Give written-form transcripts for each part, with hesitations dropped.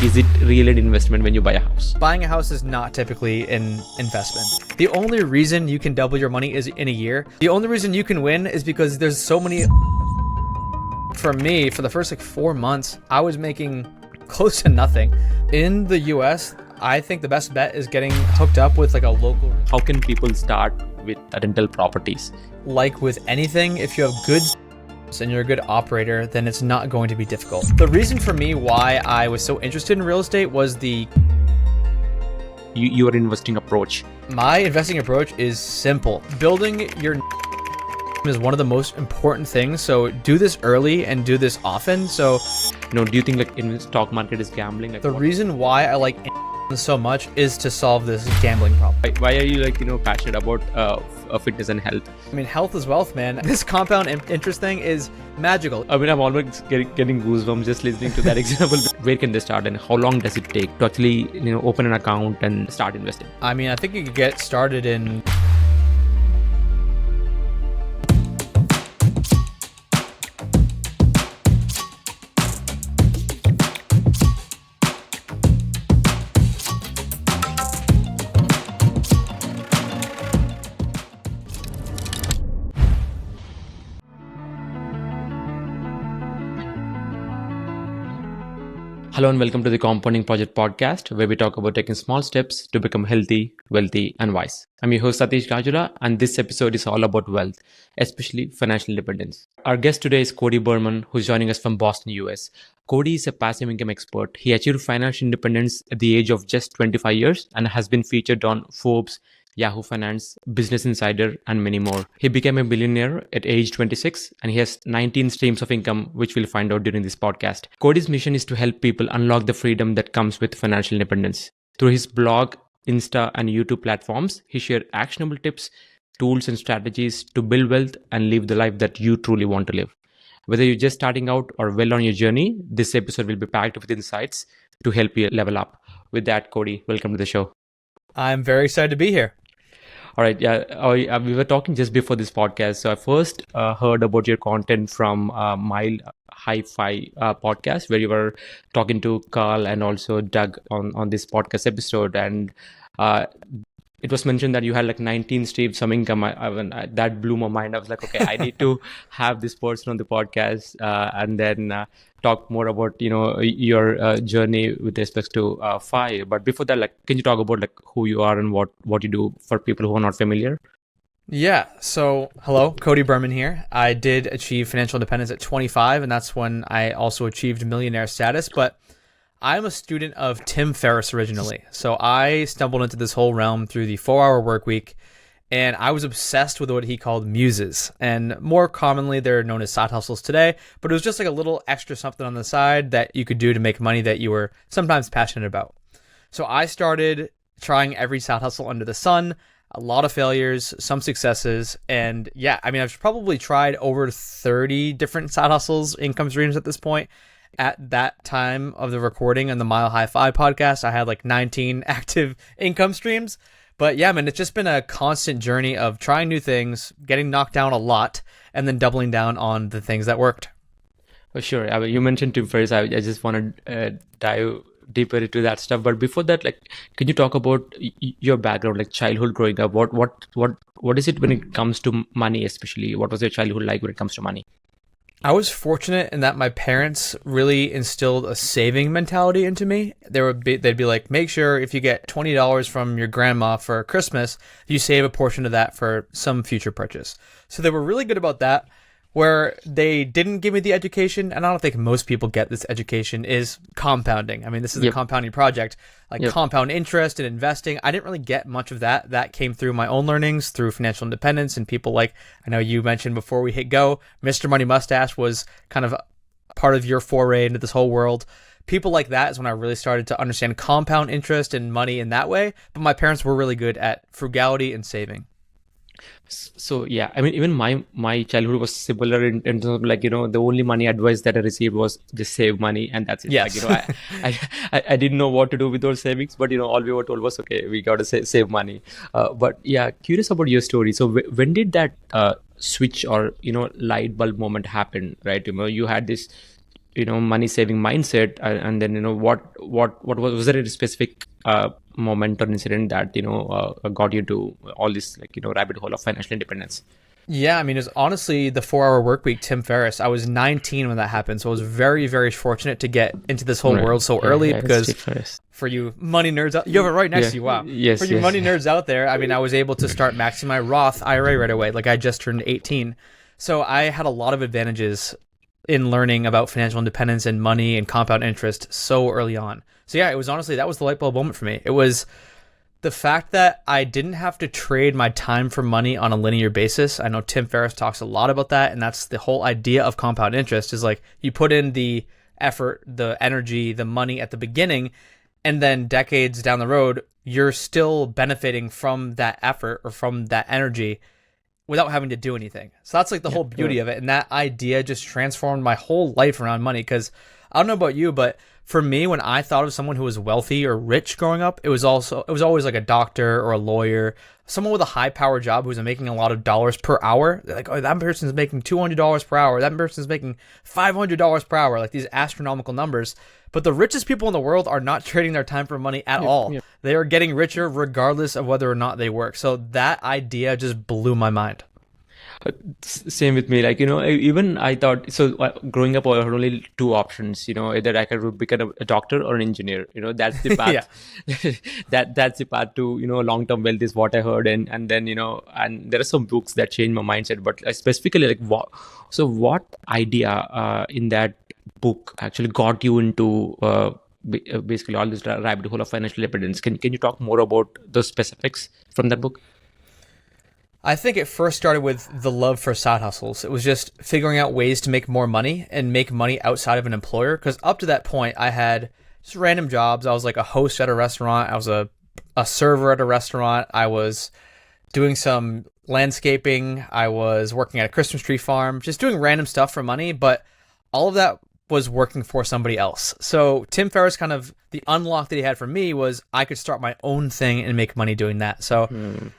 is it really an investment when you buy a house? Buying a house is not typically an investment. The only reason you can double your money is in a year. The only reason you can win is because there's so many. For me, for the first 4 months, I was making close to nothing. In the US, I think the best bet is getting hooked up with a local. How can people start with rental properties? Like with anything, if you have good and you're a good operator, then it's not going to be difficult. The reason for me why I was so interested in real estate was your investing approach. My investing approach is simple. Building your is one of the most important things. So do this early and do this often. So, do you think in the stock market is gambling? The reason why I like so much is to solve this gambling problem. Why are you passionate about fitness and health? I mean, health is wealth, man. This compound interest thing is magical. I mean, I'm almost getting goosebumps just listening to that example. Where can they start and how long does it take to actually open an account and start investing? I mean, I think you could get started in. Hello and welcome to the Compounding Project podcast, where we talk about taking small steps to become healthy, wealthy, and wise. I'm your host Satish Rajula, and this episode is all about wealth, especially financial independence. Our guest today is Cody Berman, who's joining us from Boston, US. Cody is a passive income expert. He achieved financial independence at the age of just 25 years and has been featured on Forbes, Yahoo Finance, Business Insider, and many more. He became a millionaire at age 26 and he has 19 streams of income, which we'll find out during this podcast. Cody's mission is to help people unlock the freedom that comes with financial independence. Through his blog, Insta, and YouTube platforms, he shares actionable tips, tools, and strategies to build wealth and live the life that you truly want to live. Whether you're just starting out or well on your journey, this episode will be packed with insights to help you level up. With that, Cody, welcome to the show. I'm very excited to be here. All right. Yeah. We were talking just before this podcast. So I first heard about your content from Mile Hi-Fi podcast, where you were talking to Carl and also Doug on this podcast episode. And it was mentioned that you had 19 streams of income. That blew my mind. I was like, okay, I need to have this person on the podcast and then talk more about, your journey with respect to FI. But before that, can you talk about who you are and what you do for people who are not familiar? Yeah. So, hello, Cody Berman here. I did achieve financial independence at 25, and that's when I also achieved millionaire status. But I'm a student of Tim Ferriss originally. So I stumbled into this whole realm through the 4-hour work week, and I was obsessed with what he called muses. And more commonly, they're known as side hustles today, but it was just a little extra something on the side that you could do to make money that you were sometimes passionate about. So I started trying every side hustle under the sun, a lot of failures, some successes. And yeah, I mean, I've probably tried over 30 different side hustles, income streams at this point. At that time of the recording on the Mile Hi-Fi podcast, I had 19 active income streams. But yeah, man, it's just been a constant journey of trying new things, getting knocked down a lot, and then doubling down on the things that worked. Oh, sure. You mentioned Tim Ferriss. I just want to dive deeper into that stuff. But before that, can you talk about your background, childhood growing up? What is it when it comes to money, especially? What was your childhood like when it comes to money? I was fortunate in that my parents really instilled a saving mentality into me. They'd be like, make sure if you get $20 from your grandma for Christmas, you save a portion of that for some future purchase. So they were really good about that. Where they didn't give me the education, and I don't think most people get this education, is compounding. I mean, this is a compounding project, compound interest and investing. I didn't really get much of that. That came through my own learnings, through financial independence, and people I know you mentioned before we hit go, Mr. Money Mustache was kind of part of your foray into this whole world. People like that is when I really started to understand compound interest and money in that way. But my parents were really good at frugality and saving. So yeah, I mean, even my childhood was similar in terms of the only money advice that I received was just save money and that's it. Yes. I didn't know what to do with those savings, but all we were told was, okay, we got to save money. But yeah, curious about your story. So when did that switch or light bulb moment happen, right? You had this money saving mindset, and then what was there a specific moment or incident that got you to all this rabbit hole of financial independence? Yeah, I mean, it was honestly the 4-hour work week, Tim Ferriss. I was 19 when that happened, so I was very, very fortunate to get into this whole world so early, because for you money nerds out, you have it right next to you. Wow. Yes. For you money nerds out there, I mean, I was able to start maxing my Roth IRA right away. Like, I just turned 18. So I had a lot of advantages in learning about financial independence and money and compound interest so early on. So yeah, it was honestly, that was the light bulb moment for me. It was the fact that I didn't have to trade my time for money on a linear basis. I know Tim Ferriss talks a lot about that, and that's the whole idea of compound interest, is like you put in the effort, the energy, the money at the beginning, and then decades down the road, you're still benefiting from that effort or from that energy without having to do anything. So that's like the whole beauty of it. And that idea just transformed my whole life around money. Because I don't know about you, but for me, when I thought of someone who was wealthy or rich growing up, it was always like a doctor or a lawyer, someone with a high power job who's making a lot of dollars per hour. They're like, oh, that person's making $200 per hour. That person's making $500 per hour, like these astronomical numbers. But the richest people in the world are not trading their time for money at all. Yeah. They are getting richer regardless of whether or not they work. So that idea just blew my mind. Same with me. Like, even I thought, so growing up, I had only two options, either I could become a doctor or an engineer. That's the path. That's the path to, long-term wealth is what I heard. And then, and there are some books that changed my mindset, but specifically like what idea in that book actually got you into basically all this rabbit hole of financial independence? Can you talk more about the specifics from that book? I think it first started with the love for side hustles. It was just figuring out ways to make more money and make money outside of an employer. Because up to that point, I had just random jobs. I was like a host at a restaurant. I was a server at a restaurant. I was doing some landscaping. I was working at a Christmas tree farm, just doing random stuff for money. But all of that was working for somebody else. So Tim Ferriss, kind of the unlock that he had for me was I could start my own thing and make money doing that. So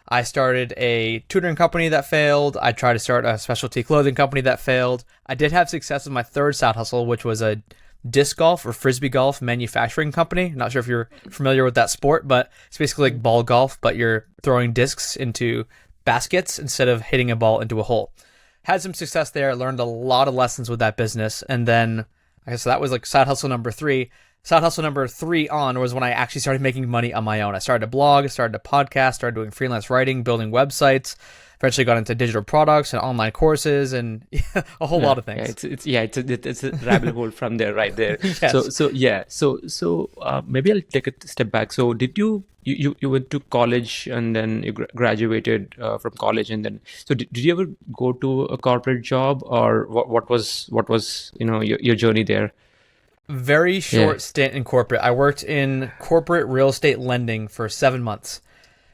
I started a tutoring company that failed. I tried to start a specialty clothing company that failed. I did have success with my third side hustle, which was a disc golf or frisbee golf manufacturing company. Not sure if you're familiar with that sport, but it's basically like ball golf, but you're throwing discs into baskets instead of hitting a ball into a hole. Had some success there, learned a lot of lessons with that business, and then I guess that was like side hustle number 3. Side hustle number 3 on was when I actually started making money on my own. I started a blog, started a podcast, started doing freelance writing, building websites, eventually got into digital products and online courses and a whole lot of things. It's a rabbit hole from there, right there. Yes. So maybe I'll take a step back. So did you went to college and then you graduated from college, and then so did you ever go to a corporate job, or what was your journey there? Very short stint in corporate. I worked in corporate real estate lending for 7 months.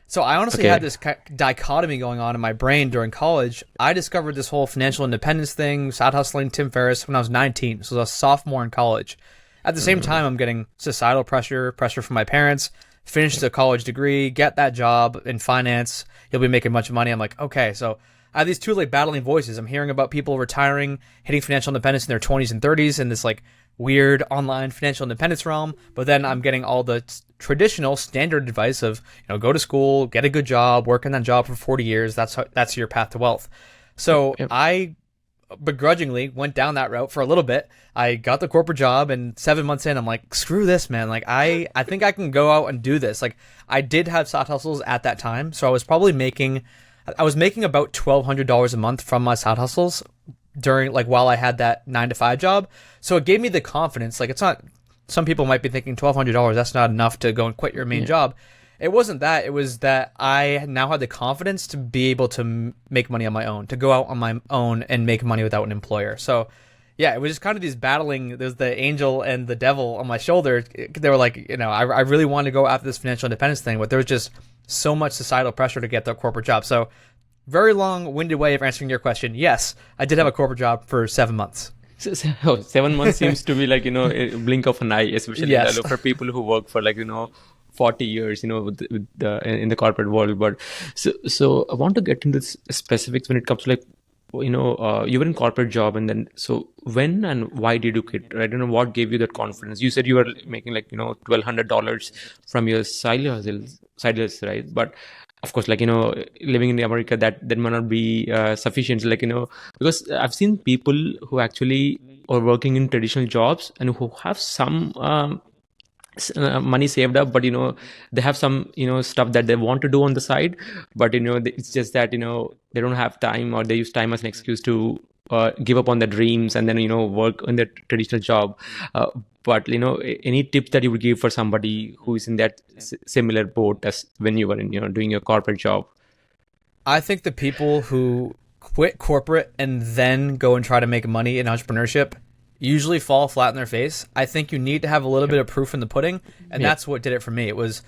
So I honestly had this dichotomy going on in my brain during college. I discovered this whole financial independence thing, side hustling, Tim Ferriss, when I was 19. So I was a sophomore in college. At the same time, I'm getting societal pressure from my parents, finish the college degree, get that job in finance. You'll be making a bunch of money. I'm like, okay, so I have these two like battling voices. I'm hearing about people retiring, hitting financial independence in their 20s and 30s in this like weird online financial independence realm, but then I'm getting all the traditional standard advice of, go to school, get a good job, work in that job for 40 years. That's your path to wealth. So I begrudgingly went down that route for a little bit. I got the corporate job, and 7 months in, I'm like, screw this, man. Like I think I can go out and do this. Like I did have side hustles at that time. So I was making about $1,200 a month from my side hustles during while I had that 9-to-5 job. So it gave me the confidence. Like it's not, some people might be thinking $1,200, that's not enough to go and quit your main job. It wasn't that. It was that I now had the confidence to be able to make money on my own, to go out on my own and make money without an employer. So yeah, it was just kind of these battling. There's the angel and the devil on my shoulder. They were like, I really wanted to go after this financial independence thing, but there was just so much societal pressure to get the corporate job. So very long-winded way of answering your question. Yes, I did have a corporate job for 7 months. 7 months seems to be like, a blink of an eye, especially for people who work for 40 years, in the corporate world. But so I want to get into specifics when it comes to you were in corporate job, and then so when and why did you quit? Right? What gave you that confidence? You said you were making like $1,200 from your side hustle, right? But of course, like living in America, that might not be sufficient. Like because I've seen people who actually are working in traditional jobs and who have some money saved up, but they have some stuff that they want to do on the side, but it's just that they don't have time, or they use time as an excuse to give up on their dreams and then work in the traditional job. But any tip that you would give for somebody who is in that similar boat as when you were in doing your corporate job? I think the people who quit corporate and then go and try to make money in entrepreneurship usually fall flat in their face. I think you need to have a little bit of proof in the pudding, and that's what did it for me. It was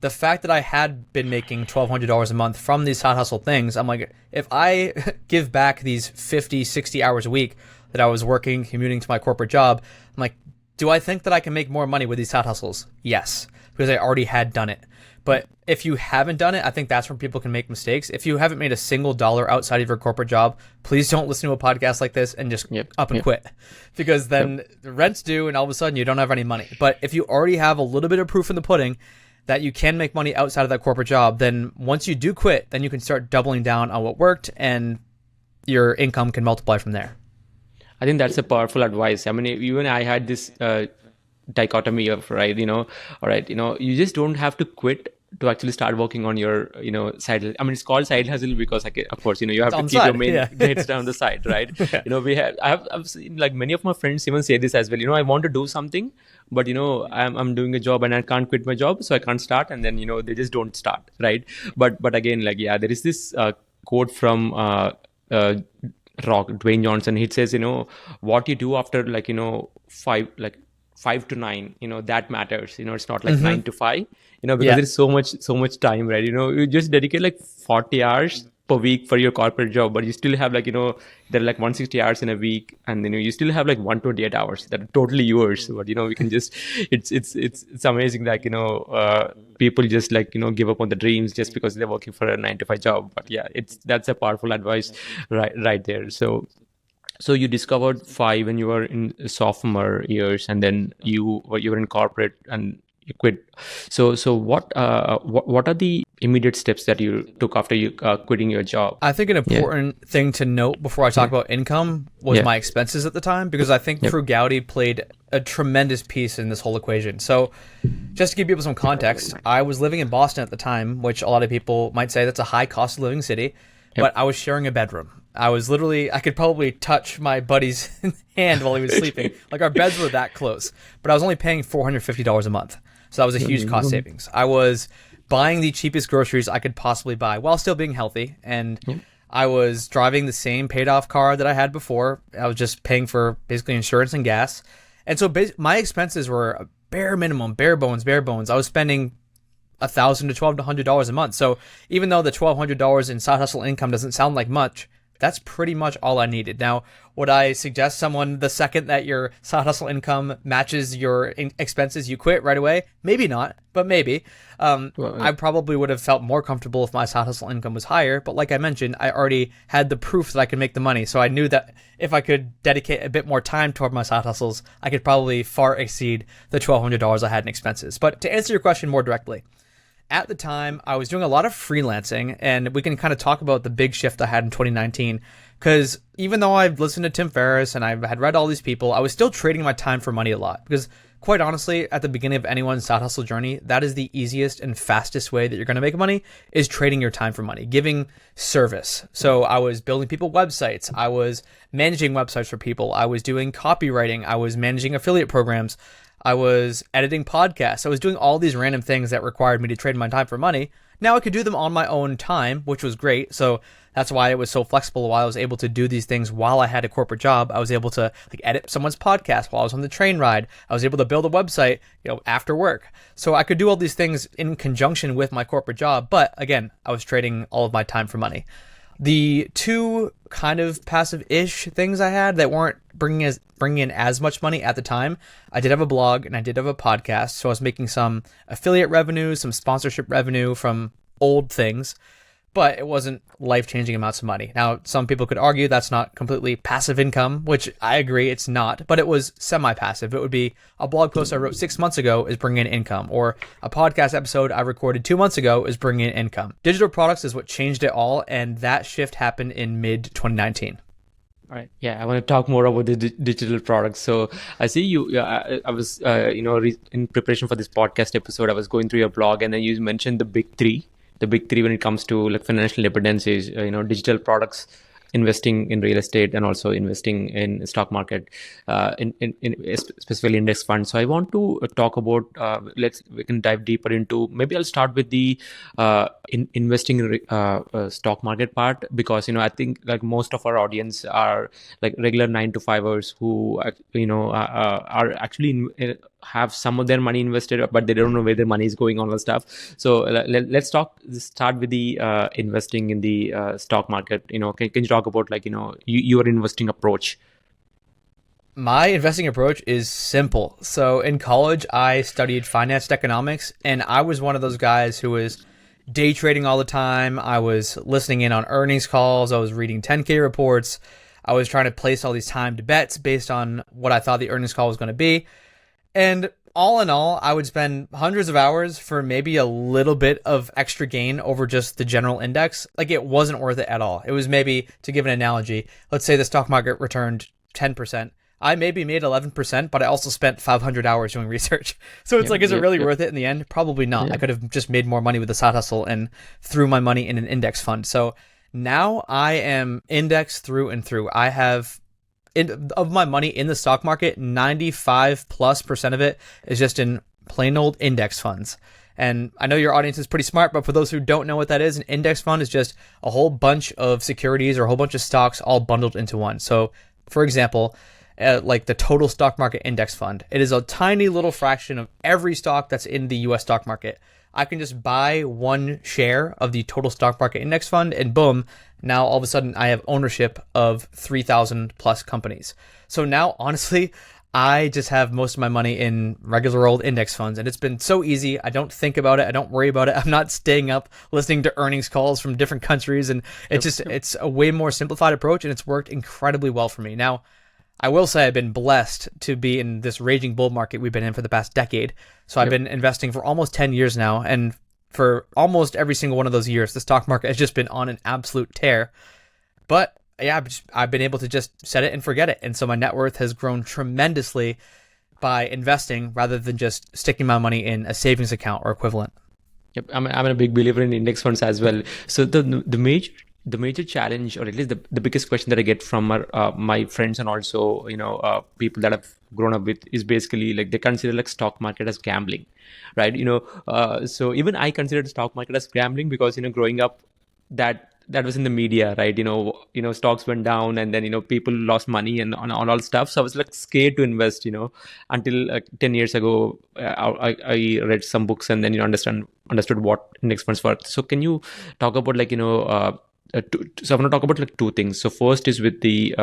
the fact that I had been making $1,200 a month from these side hustle things. I'm like, if I give back these 50, 60 hours a week that I was working, commuting to my corporate job, I'm like, do I think that I can make more money with these side hustles? Yes, because I already had done it. But if you haven't done it, I think that's where people can make mistakes. If you haven't made a single dollar outside of your corporate job, please don't listen to a podcast like this and just up and quit, because then the rent's due and all of a sudden you don't have any money. But if you already have a little bit of proof in the pudding that you can make money outside of that corporate job, then once you do quit, then you can start doubling down on what worked and your income can multiply from there. I think that's a powerful advice. I mean, even I had this dichotomy of, right, all right, you just don't have to quit to actually start working on your, side. I mean, it's called side hustle because, like, of course, you have to keep your main hits down the side, right? I've seen like many of my friends even say this as well. I want to do something, but I'm doing a job and I can't quit my job, so I can't start, and then they just don't start, right? But again, like, there is this quote from Rock, Dwayne Johnson. He says, what you do after like 5 to 9, that matters. It's not like 9 to 5, because there's so much time, right? You just dedicate like 40 hours per week for your corporate job, but you still have like, there are like 160 hours in a week, and then you still have like 128 hours that are totally yours. But we can just, it's amazing that people just like give up on the dreams just because they're working for a 9 to 5 job. But that's a powerful advice right there. So you discovered FI when you were in sophomore years, and then you were in corporate and you quit. So what are the immediate steps that you took after you quitting your job? I think an important thing to note before I talk about income was my expenses at the time, because I think frugality played a tremendous piece in this whole equation. So just to give people some context, I was living in Boston at the time, which a lot of people might say that's a high cost of living city, but I was sharing a bedroom. I was literally, I could probably touch my buddy's hand while he was sleeping. Like, our beds were that close, but I was only paying $450 a month. So that was a huge cost savings. I was buying the cheapest groceries I could possibly buy while still being healthy. And I was driving the same paid off car that I had before. I was just paying for basically insurance and gas. And so my expenses were a bare minimum, bare bones. I was spending $1,000 to $1,200 a month. So even though the $1,200 in side hustle income doesn't sound like much, that's pretty much all I needed. Now, would I suggest someone the second that your side hustle income matches your expenses, you quit right away? Maybe not, but maybe. I probably would have felt more comfortable if my side hustle income was higher. But like I mentioned, I already had the proof that I could make the money. So I knew that if I could dedicate a bit more time toward my side hustles, I could probably far exceed the $1,200 I had in expenses. But to answer your question more directly, at the time, I was doing a lot of freelancing, and we can kind of talk about the big shift I had in 2019, because even though I've listened to Tim Ferriss and I had read all these people, I was still trading my time for money a lot, because quite honestly, at the beginning of anyone's side hustle journey, that is the easiest and fastest way that you're going to make money, is trading your time for money, giving service. So I was building people websites. I was managing websites for people. I was doing copywriting. I was managing affiliate programs. I was editing podcasts. I was doing all these random things that required me to trade my time for money. Now I could do them on my own time, which was great. So that's why it was so flexible. While I was able to do these things while I had a corporate job, I was able to like edit someone's podcast while I was on the train ride. I was able to build a website, after work. So I could do all these things in conjunction with my corporate job. But again, I was trading all of my time for money. The two kind of passive-ish things I had that weren't bringing in as much money at the time, I did have a blog and I did have a podcast. So I was making some affiliate revenue, some sponsorship revenue from old things. but it wasn't life-changing amounts of money. Now, some people could argue that's not completely passive income, which I agree it's not, but it was semi-passive. It would be a blog post I wrote 6 months ago is bringing in income, or a podcast episode I recorded 2 months ago is bringing in income. Digital products is what changed it all, and that shift happened in mid-2019. All right. Yeah, I want to talk more about the digital products. So I see you. I was, in preparation for this podcast episode, I was going through your blog, and then you mentioned the big three. The big three when it comes to like financial independence is, digital products, investing in real estate, and also investing in stock market, specifically index funds. So I want to talk about. We can dive deeper into. Maybe I'll start with the investing in stock market part, because I think like most of our audience are like regular 9 to 5ers who are actually have some of their money invested, but they don't know where their money is going on and stuff. So let's start with the investing in the stock market. Can you talk about like your investing approach? My investing approach is simple. So in college, I studied finance and economics, and I was one of those guys who was day trading all the time. I was listening in on earnings calls. I was reading 10K reports. I was trying to place all these timed bets based on what I thought the earnings call was going to be. And all in all, I would spend hundreds of hours for maybe a little bit of extra gain over just the general index. Like, it wasn't worth it at all. It was maybe, to give an analogy, let's say the stock market returned 10%. I maybe made 11%, but I also spent 500 hours doing research. So it's is it really worth it in the end? Probably not. I could have just made more money with the side hustle and threw my money in an index fund. So now I am indexed through and through. I have of my money in the stock market, 95+% of it is just in plain old index funds. And I know your audience is pretty smart, but for those who don't know what that is, an index fund is just a whole bunch of securities or a whole bunch of stocks all bundled into one. So, for example, like the total stock market index fund, it is a tiny little fraction of every stock that's in the US stock market. I can just buy one share of the total stock market index fund, and boom, now all of a sudden I have ownership of 3,000 plus companies. So now, honestly, I just have most of my money in regular old index funds, and it's been so easy. I don't think about it. I don't worry about it. I'm not staying up listening to earnings calls from different countries, and it's a way more simplified approach, and it's worked incredibly well for me. Now, I will say I've been blessed to be in this raging bull market we've been in for the past decade. So I've been investing for almost 10 years now, and for almost every single one of those years, the stock market has just been on an absolute tear. But yeah, I've been able to just set it and forget it. And so my net worth has grown tremendously by investing rather than just sticking my money in a savings account or equivalent. Yep, I'm a big believer in index funds as well. So the major challenge, or at least the biggest question that I get from my friends and also people that I've grown up with, is basically like they consider like stock market as gambling, right? So even I considered stock market as gambling because growing up that was in the media, right? Stocks went down and then people lost money and on all stuff. So I was like scared to invest, until 10 years ago I read some books and then understood what index funds were. So can you talk about like so I'm going to talk about like two things. So first is with the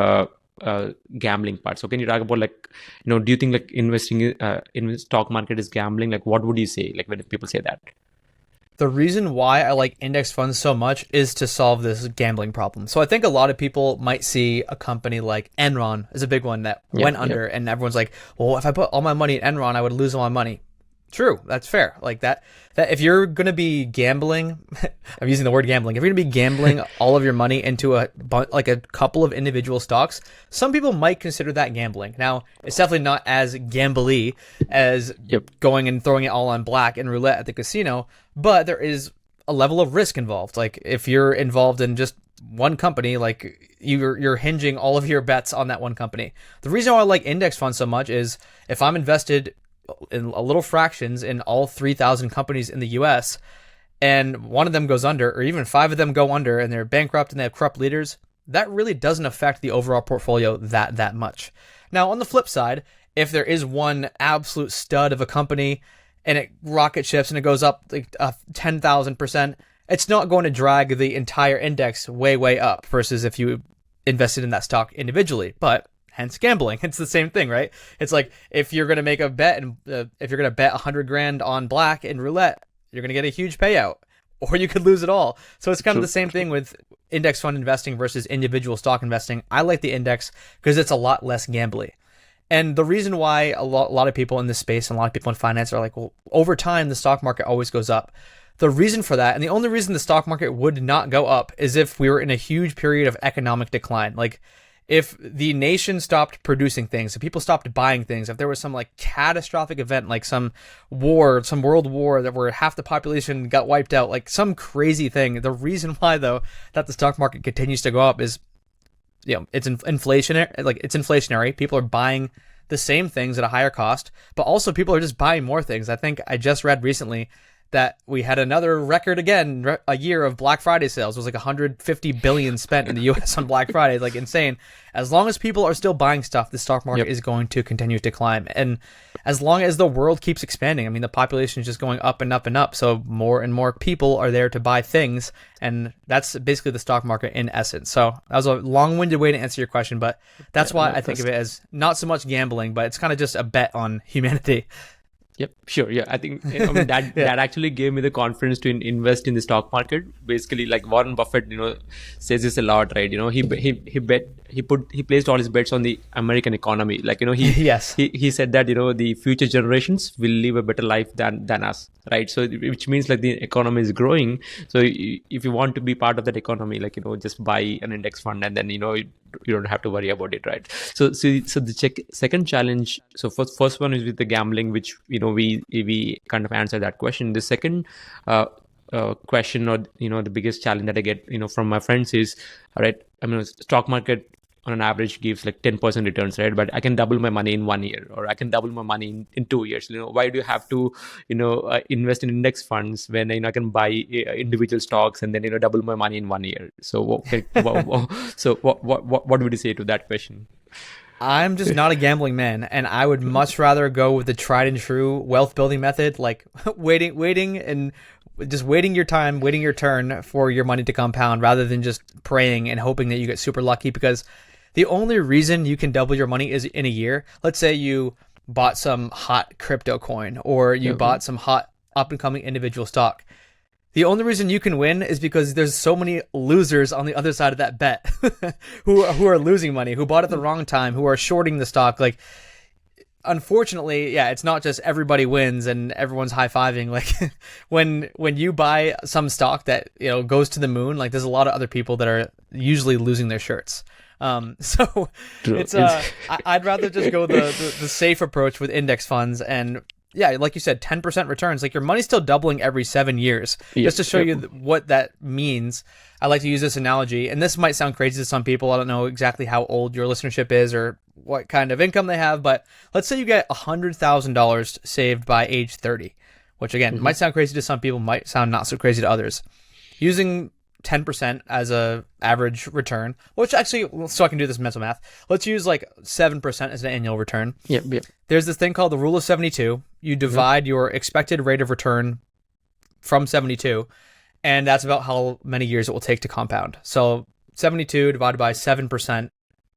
gambling part. So can you talk about like, do you think like investing in the stock market is gambling? Like, what would you say like when people say that? The reason why I like index funds so much is to solve this gambling problem. So I think a lot of people might see a company like Enron is a big one that went under, and everyone's like, well, if I put all my money in Enron, I would lose all my money. True, that's fair. Like that if you're going to be gambling, I'm using the word gambling. If you're going to be gambling all of your money into a couple of individual stocks, some people might consider that gambling. Now, it's definitely not as gambly as going and throwing it all on black and roulette at the casino, but there is a level of risk involved. Like if you're involved in just one company, like you're hinging all of your bets on that one company. The reason why I like index funds so much is if I'm invested in a little fractions in all 3,000 companies in the US, and one of them goes under, or even 5 of them go under and they're bankrupt and they have corrupt leaders, that really doesn't affect the overall portfolio that much. Now, on the flip side, if there is one absolute stud of a company and it rocket ships and it goes up like 10,000%, it's not going to drag the entire index way up versus if you invested in that stock individually. But hence gambling. It's the same thing, right? It's like if you're going to make a bet and if you're going to bet 100 grand on black in roulette, you're going to get a huge payout. or you could lose it all. So it's kind of True. the same thing with index fund investing versus individual stock investing. I like the index because it's a lot less gambly. And the reason why a lot of people in this space and a lot of people in finance are like, well, over time, the stock market always goes up. The reason for that, and the only reason the stock market would not go up, is if we were in a huge period of economic decline. Like if the nation stopped producing things, if people stopped buying things, if there was some like catastrophic event, like some war, some world war that where half the population got wiped out, like some crazy thing. The reason why though that the stock market continues to go up is, it's inflationary. Like it's inflationary. People are buying the same things at a higher cost, but also people are just buying more things. I think I just read recently that we had another record again, a year of Black Friday sales. It was like 150 billion spent in the US on Black Friday, like insane. As long as people are still buying stuff, the stock market is going to continue to climb. And as long as the world keeps expanding, I mean, the population is just going up and up and up. So more and more people are there to buy things. And that's basically the stock market in essence. So that was a long-winded way to answer your question, but that's why I think of it as not so much gambling, but it's kind of just a bet on humanity. Yep, sure. Yeah, I think that that actually gave me the confidence to invest in the stock market. Basically, like Warren Buffett, says this a lot, right? He placed all his bets on the American economy. Like he said that the future generations will live a better life than us, right? So which means like the economy is growing. So if you want to be part of that economy, like just buy an index fund, and then you don't have to worry about it, right? So the second challenge. So first one is with the gambling, which we kind of answer that question. The second question, or the biggest challenge that I get from my friends is, all right, I mean, stock market on an average gives like 10% returns, right? But I can double my money in 1 year, or I can double my money in 2 years. Why do you have to invest in index funds when I can buy individual stocks and then double my money in 1 year? So what would you say to that question? I'm just not a gambling man, and I would much rather go with the tried and true wealth building method, like waiting and just waiting your time, waiting your turn for your money to compound, rather than just praying and hoping that you get super lucky. Because the only reason you can double your money is in a year. Let's say you bought some hot crypto coin, or you bought some hot up and coming individual stock. The only reason you can win is because there's so many losers on the other side of that bet who are losing money, who bought at the wrong time, who are shorting the stock. Like, unfortunately, it's not just everybody wins and everyone's high-fiving. Like when you buy some stock that goes to the moon, like there's a lot of other people that are usually losing their shirts. So it's I'd rather just go the safe approach with index funds. And like you said, 10% returns. Like your money's still doubling every 7 years. Just to show you what that means, I like to use this analogy. And this might sound crazy to some people. I don't know exactly how old your listenership is or what kind of income they have. But let's say you get $100,000 saved by age 30, which again, might sound crazy to some people, might sound not so crazy to others. Using 10% as a average return, which actually, so I can do this mental math, let's use like 7% as an annual return. There's this thing called the rule of 72. You divide your expected rate of return from 72, and that's about how many years it will take to compound. So 72 divided by 7%,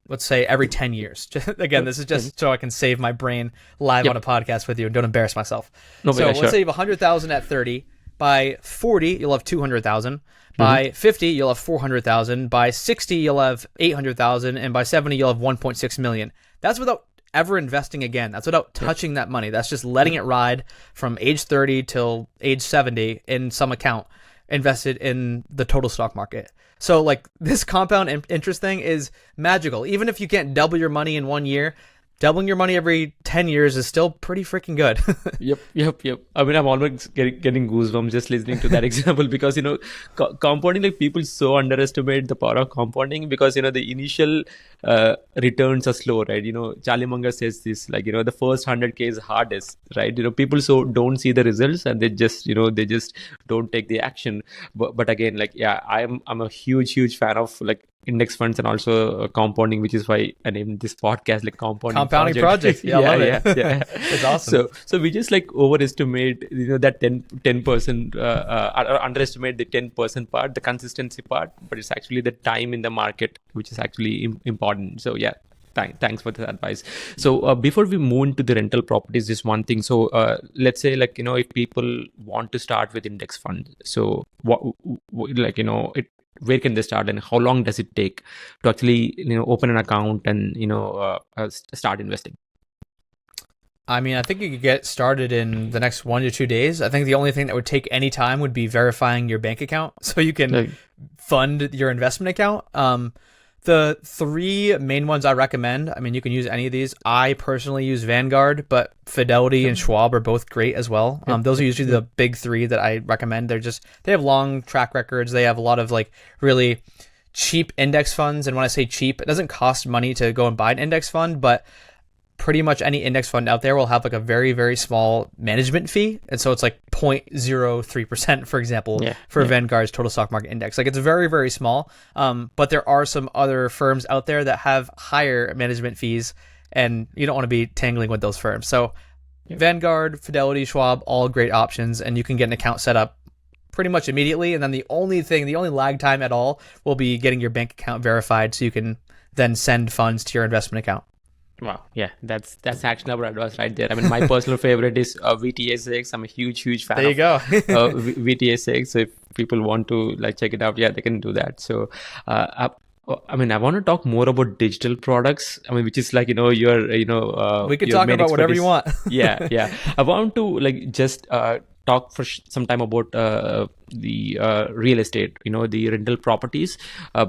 let's say every 10 years. Again, this is just so I can save my brain live on a podcast with you and don't embarrass myself. Let's say you have 100,000 at 30. By 40, you'll have 200,000. By 50, you'll have 400,000. By 60, you'll have 800,000. And by 70, you'll have 1.6 million. That's without ever investing again. That's without touching that money. That's just letting it ride from age 30 till age 70 in some account invested in the total stock market. So like this compound interest thing is magical. Even if you can't double your money in 1 year, doubling your money every 10 years is still pretty freaking good. Yep. I mean, I'm almost getting goosebumps just listening to that example because, compounding, like people so underestimate the power of compounding because, the initial returns are slow, right? Charlie Munger says this, like, the first 100K is hardest, right? People so don't see the results and they just don't take the action. But again, like, I'm a huge fan of like index funds and also compounding, which is why I named this podcast like compounding project. I love it. It's awesome. So we just like overestimate that 10% underestimate the 10% part, the consistency part, but it's actually the time in the market which is actually important. So Thanks for the advice. So before we move into the rental properties, just one thing. So let's say, like, if people want to start with index fund, so like, where can they start, and how long does it take to actually open an account and start investing? I mean, I think you could get started in the next 1 to 2 days. I think the only thing that would take any time would be verifying your bank account so you can fund your investment account. The three main ones I recommend, I mean, you can use any of these. I personally use Vanguard, but Fidelity and Schwab are both great as well. Those are usually the big three that I recommend. They have long track records. They have a lot of like really cheap index funds. And when I say cheap, it doesn't cost money to go and buy an index fund, but pretty much any index fund out there will have like a very, very small management fee. And so it's like 0.03%, for example, for Vanguard's total stock market index. Like it's very, very small. But there are some other firms out there that have higher management fees, and you don't want to be tangling with those firms. So Vanguard, Fidelity, Schwab, all great options. And you can get an account set up pretty much immediately. And then the only lag time at all will be getting your bank account verified so you can then send funds to your investment account. Wow, yeah, that's actionable advice right there. I mean, my personal favorite is VTSX. I'm a huge fan. There you go. VTSX. So if people want to like check it out, they can do that. So, I want to talk more about digital products. I mean, which is like your we could talk about whatever you want. yeah. I want to like just talk for some time about the real estate, the rental properties.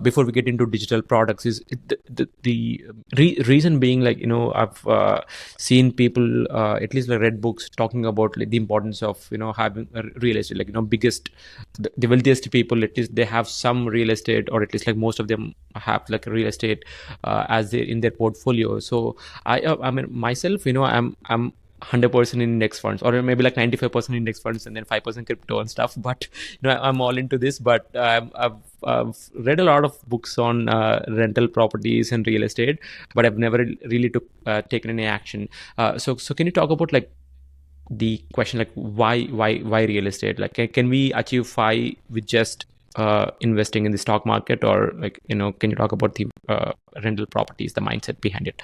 Before we get into digital products, is the reason being, like, I've seen people, at least like read books talking about like the importance of having a real estate. Like the wealthiest people, at least they have some real estate, or at least like most of them have like a real estate as in their portfolio. So I mean myself, I'm 100% in index funds, or maybe like 95% index funds and then 5% crypto and stuff. But I'm all into this. But I've read a lot of books on rental properties and real estate, but I've never really taken any action. So can you talk about like the question, like why real estate? Like can we achieve FI with just investing in the stock market, or like can you talk about the rental properties, the mindset behind it?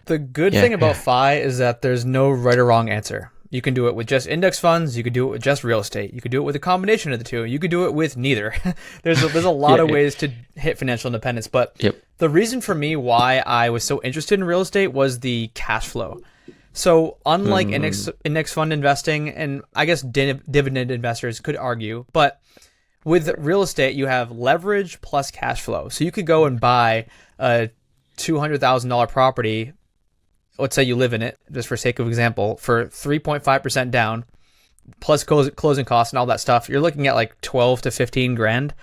The good thing about FI is that there's no right or wrong answer. You can do it with just index funds. You could do it with just real estate. You could do it with a combination of the two. You could do it with neither. There's a lot of ways to hit financial independence. But the reason for me why I was so interested in real estate was the cash flow. So unlike index fund investing, and I guess dividend investors could argue, but with real estate, you have leverage plus cash flow. So you could go and buy a $200,000 property. Let's say you live in it, just for sake of example, for 3.5% down, plus closing costs and all that stuff. You're looking at like 12 to 15 grand.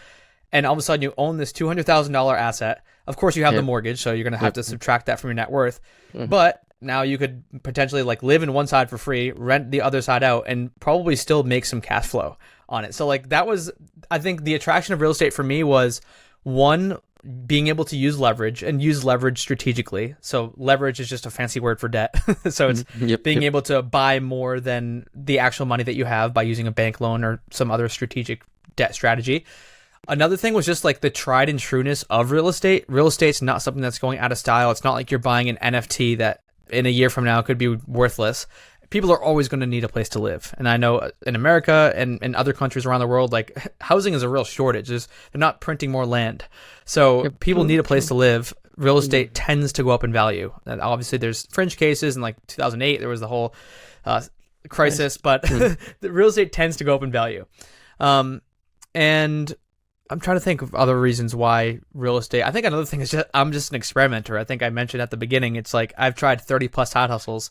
And all of a sudden you own this $200,000 asset. Of course you have the mortgage, so you're going to have to subtract that from your net worth. But now you could potentially like live in one side for free, rent the other side out, and probably still make some cash flow on it. So like that was, I think the attraction of real estate for me was, one, being able to use leverage and use leverage strategically. So leverage is just a fancy word for debt. So it's being able to buy more than the actual money that you have by using a bank loan or some other strategic debt strategy. Another thing was just like the tried and trueness of real estate. Real estate's not something that's going out of style. It's not like you're buying an NFT that in a year from now could be worthless. People are always going to need a place to live. And I know in America and in other countries around the world, like housing is a real shortage. They're not printing more land. So people need a place to live. Real estate tends to go up in value. And obviously there's fringe cases. In like 2008, there was the whole crisis, but the real estate tends to go up in value. And I'm trying to think of other reasons why real estate. I think another thing is I'm just an experimenter. I think I mentioned at the beginning, it's like I've tried 30 plus side hustles.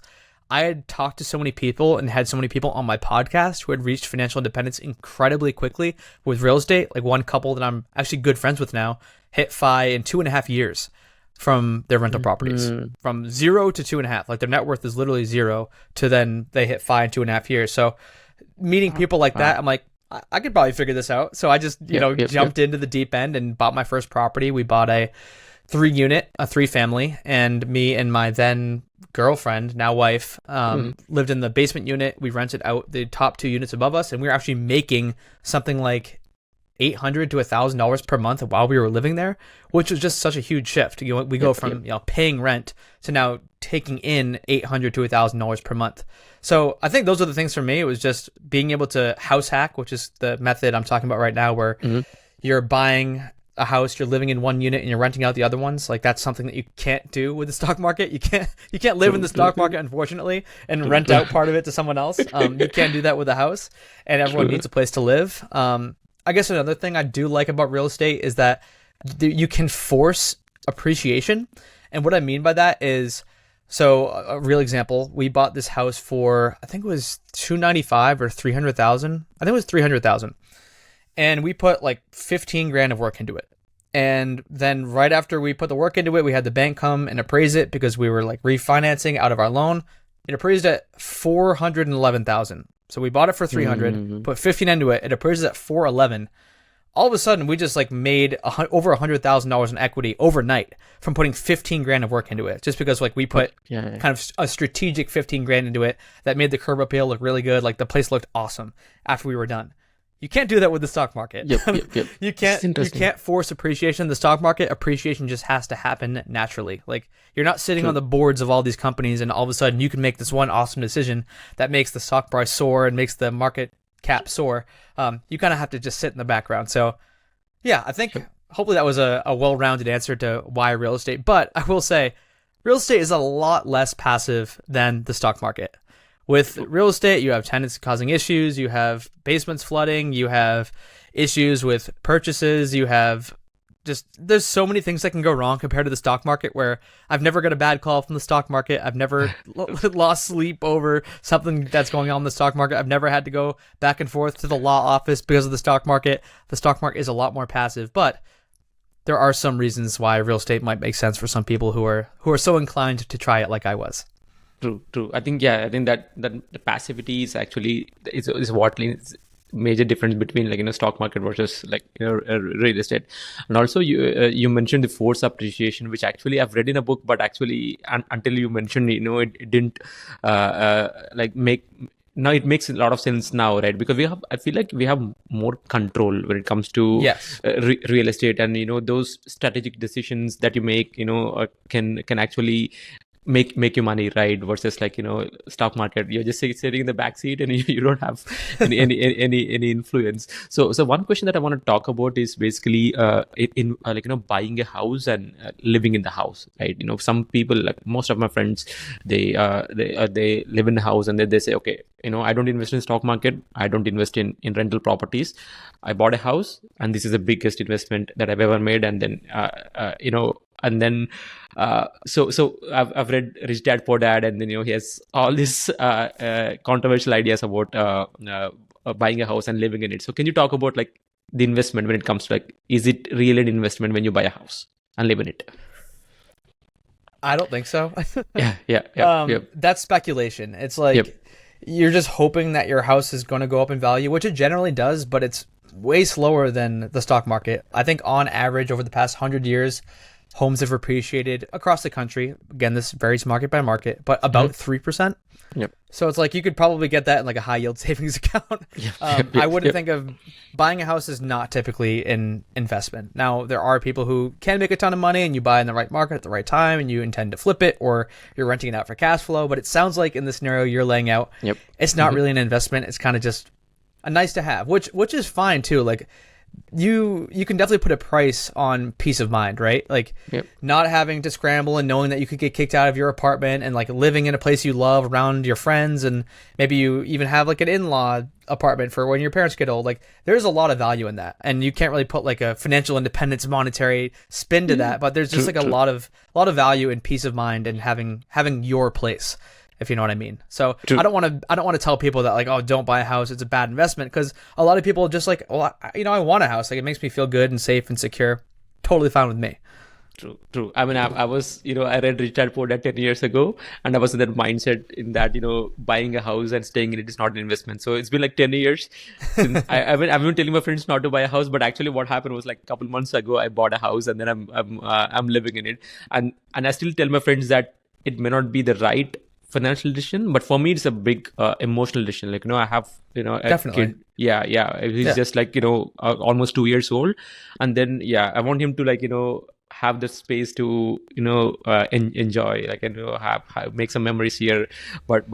I had talked to so many people and had so many people on my podcast who had reached financial independence incredibly quickly with real estate. Like one couple that I'm actually good friends with now hit FI in 2.5 years from their rental properties, from 0 to 2.5. Like their net worth is literally 0 to then they hit FI in 2.5 years. So meeting people like that, I'm like, I could probably figure this out. So I just, jumped into the deep end and bought my first property. We bought a 3-unit, a 3-family, and me and my then girlfriend, now wife, lived in the basement unit. We rented out the top 2 units above us, and we were actually making something like $800 to $1,000 per month while we were living there, which was just such a huge shift. We go from paying rent to now taking in $800 to $1,000 per month. So I think those are the things for me. It was just being able to house hack, which is the method I'm talking about right now, where you're buying a house, you're living in one unit and you're renting out the other ones. Like that's something that you can't do with the stock market. You can't live in the stock market, unfortunately, and rent out part of it to someone else. You can't do that with a house, and everyone needs a place to live. I guess another thing I do like about real estate is that you can force appreciation. And what I mean by that is, so a real example, we bought this house for, I think it was $295 or $300,000. I think it was $300,000. And we put like 15 grand of work into it. And then right after we put the work into it, we had the bank come and appraise it because we were like refinancing out of our loan. It appraised at $411,000. So we bought it for $300, put 15 into it. It appraises at $411. All of a sudden, we just like made over $100,000 in equity overnight from putting 15 grand of work into it. Just because like we put kind of a strategic 15 grand into it that made the curb appeal look really good. Like the place looked awesome after we were done. You can't do that with the stock market. You can't force appreciation in the stock market. Appreciation just has to happen naturally. Like you're not sitting on the boards of all these companies and all of a sudden you can make this one awesome decision that makes the stock price soar and makes the market cap soar. You kind of have to just sit in the background. So yeah, I think hopefully that was a well-rounded answer to why real estate. But I will say real estate is a lot less passive than the stock market. With real estate, you have tenants causing issues, you have basements flooding, you have issues with purchases, you have there's so many things that can go wrong compared to the stock market, where I've never got a bad call from the stock market. I've never lost sleep over something that's going on in the stock market. I've never had to go back and forth to the law office because of the stock market. The stock market is a lot more passive, but there are some reasons why real estate might make sense for some people who are so inclined to try it like I was. True. I think that the passivity is actually is what is major difference between stock market versus real estate. And also you mentioned the force appreciation, which actually I've read in a book, but actually until you mentioned it didn't make. Now it makes a lot of sense now, right? Because I feel like we have more control when it comes to real estate, and those strategic decisions that you make can actually make you money, right? Versus stock market, you're just sitting in the back seat and you don't have any influence. So one question that I want to talk about is basically buying a house and living in the house, right? Some people, like most of my friends, they live in a house and then they say, okay, I don't invest in stock market, I don't invest in rental properties, I bought a house and this is the biggest investment that I've ever made. And then so I've read Rich Dad Poor Dad, and then he has all these controversial ideas about buying a house and living in it. So can you talk about the investment when it comes to is it really an investment when you buy a house and live in it? I don't think so. Yeah. That's speculation. It's you're just hoping that your house is going to go up in value, which it generally does, but it's way slower than the stock market. I think on average over the past 100 years, homes have appreciated across the country. Again, this varies market by market, but about 3%. Yep. So it's you could probably get that in a high yield savings account. I wouldn't think of buying a house as not typically an investment. Now, there are people who can make a ton of money and you buy in the right market at the right time and you intend to flip it, or you're renting it out for cash flow. But it sounds like in the scenario you're laying out, it's not really an investment. It's kind of just a nice to have, which is fine too. You can definitely put a price on peace of mind, right? Not having to scramble and knowing that you could get kicked out of your apartment and living in a place you love around your friends, and maybe you even have an in-law apartment for when your parents get old. There's a lot of value in that, and you can't really put a financial independence monetary spin to that, but there's just a lot of value in peace of mind and having your place, if you know what I mean. So I don't want to tell people that oh, don't buy a house, it's a bad investment, because a lot of people just I want a house, it makes me feel good and safe and secure. Totally fine with me. True. I mean, I was, I read Rich Dad Poor Dad 10 years ago, and I was in that mindset in that, buying a house and staying in it is not an investment. So it's been 10 years since I've been telling my friends not to buy a house, but actually what happened was a couple months ago, I bought a house and then I'm living in it. And I still tell my friends that it may not be the right financial decision, but for me it's a big emotional decision. Like, I have, a Definitely. kid. Yeah, he's Yeah. just like, almost 2 years old. And then I want him to, like, have the space to enjoy, like, have make some memories here. But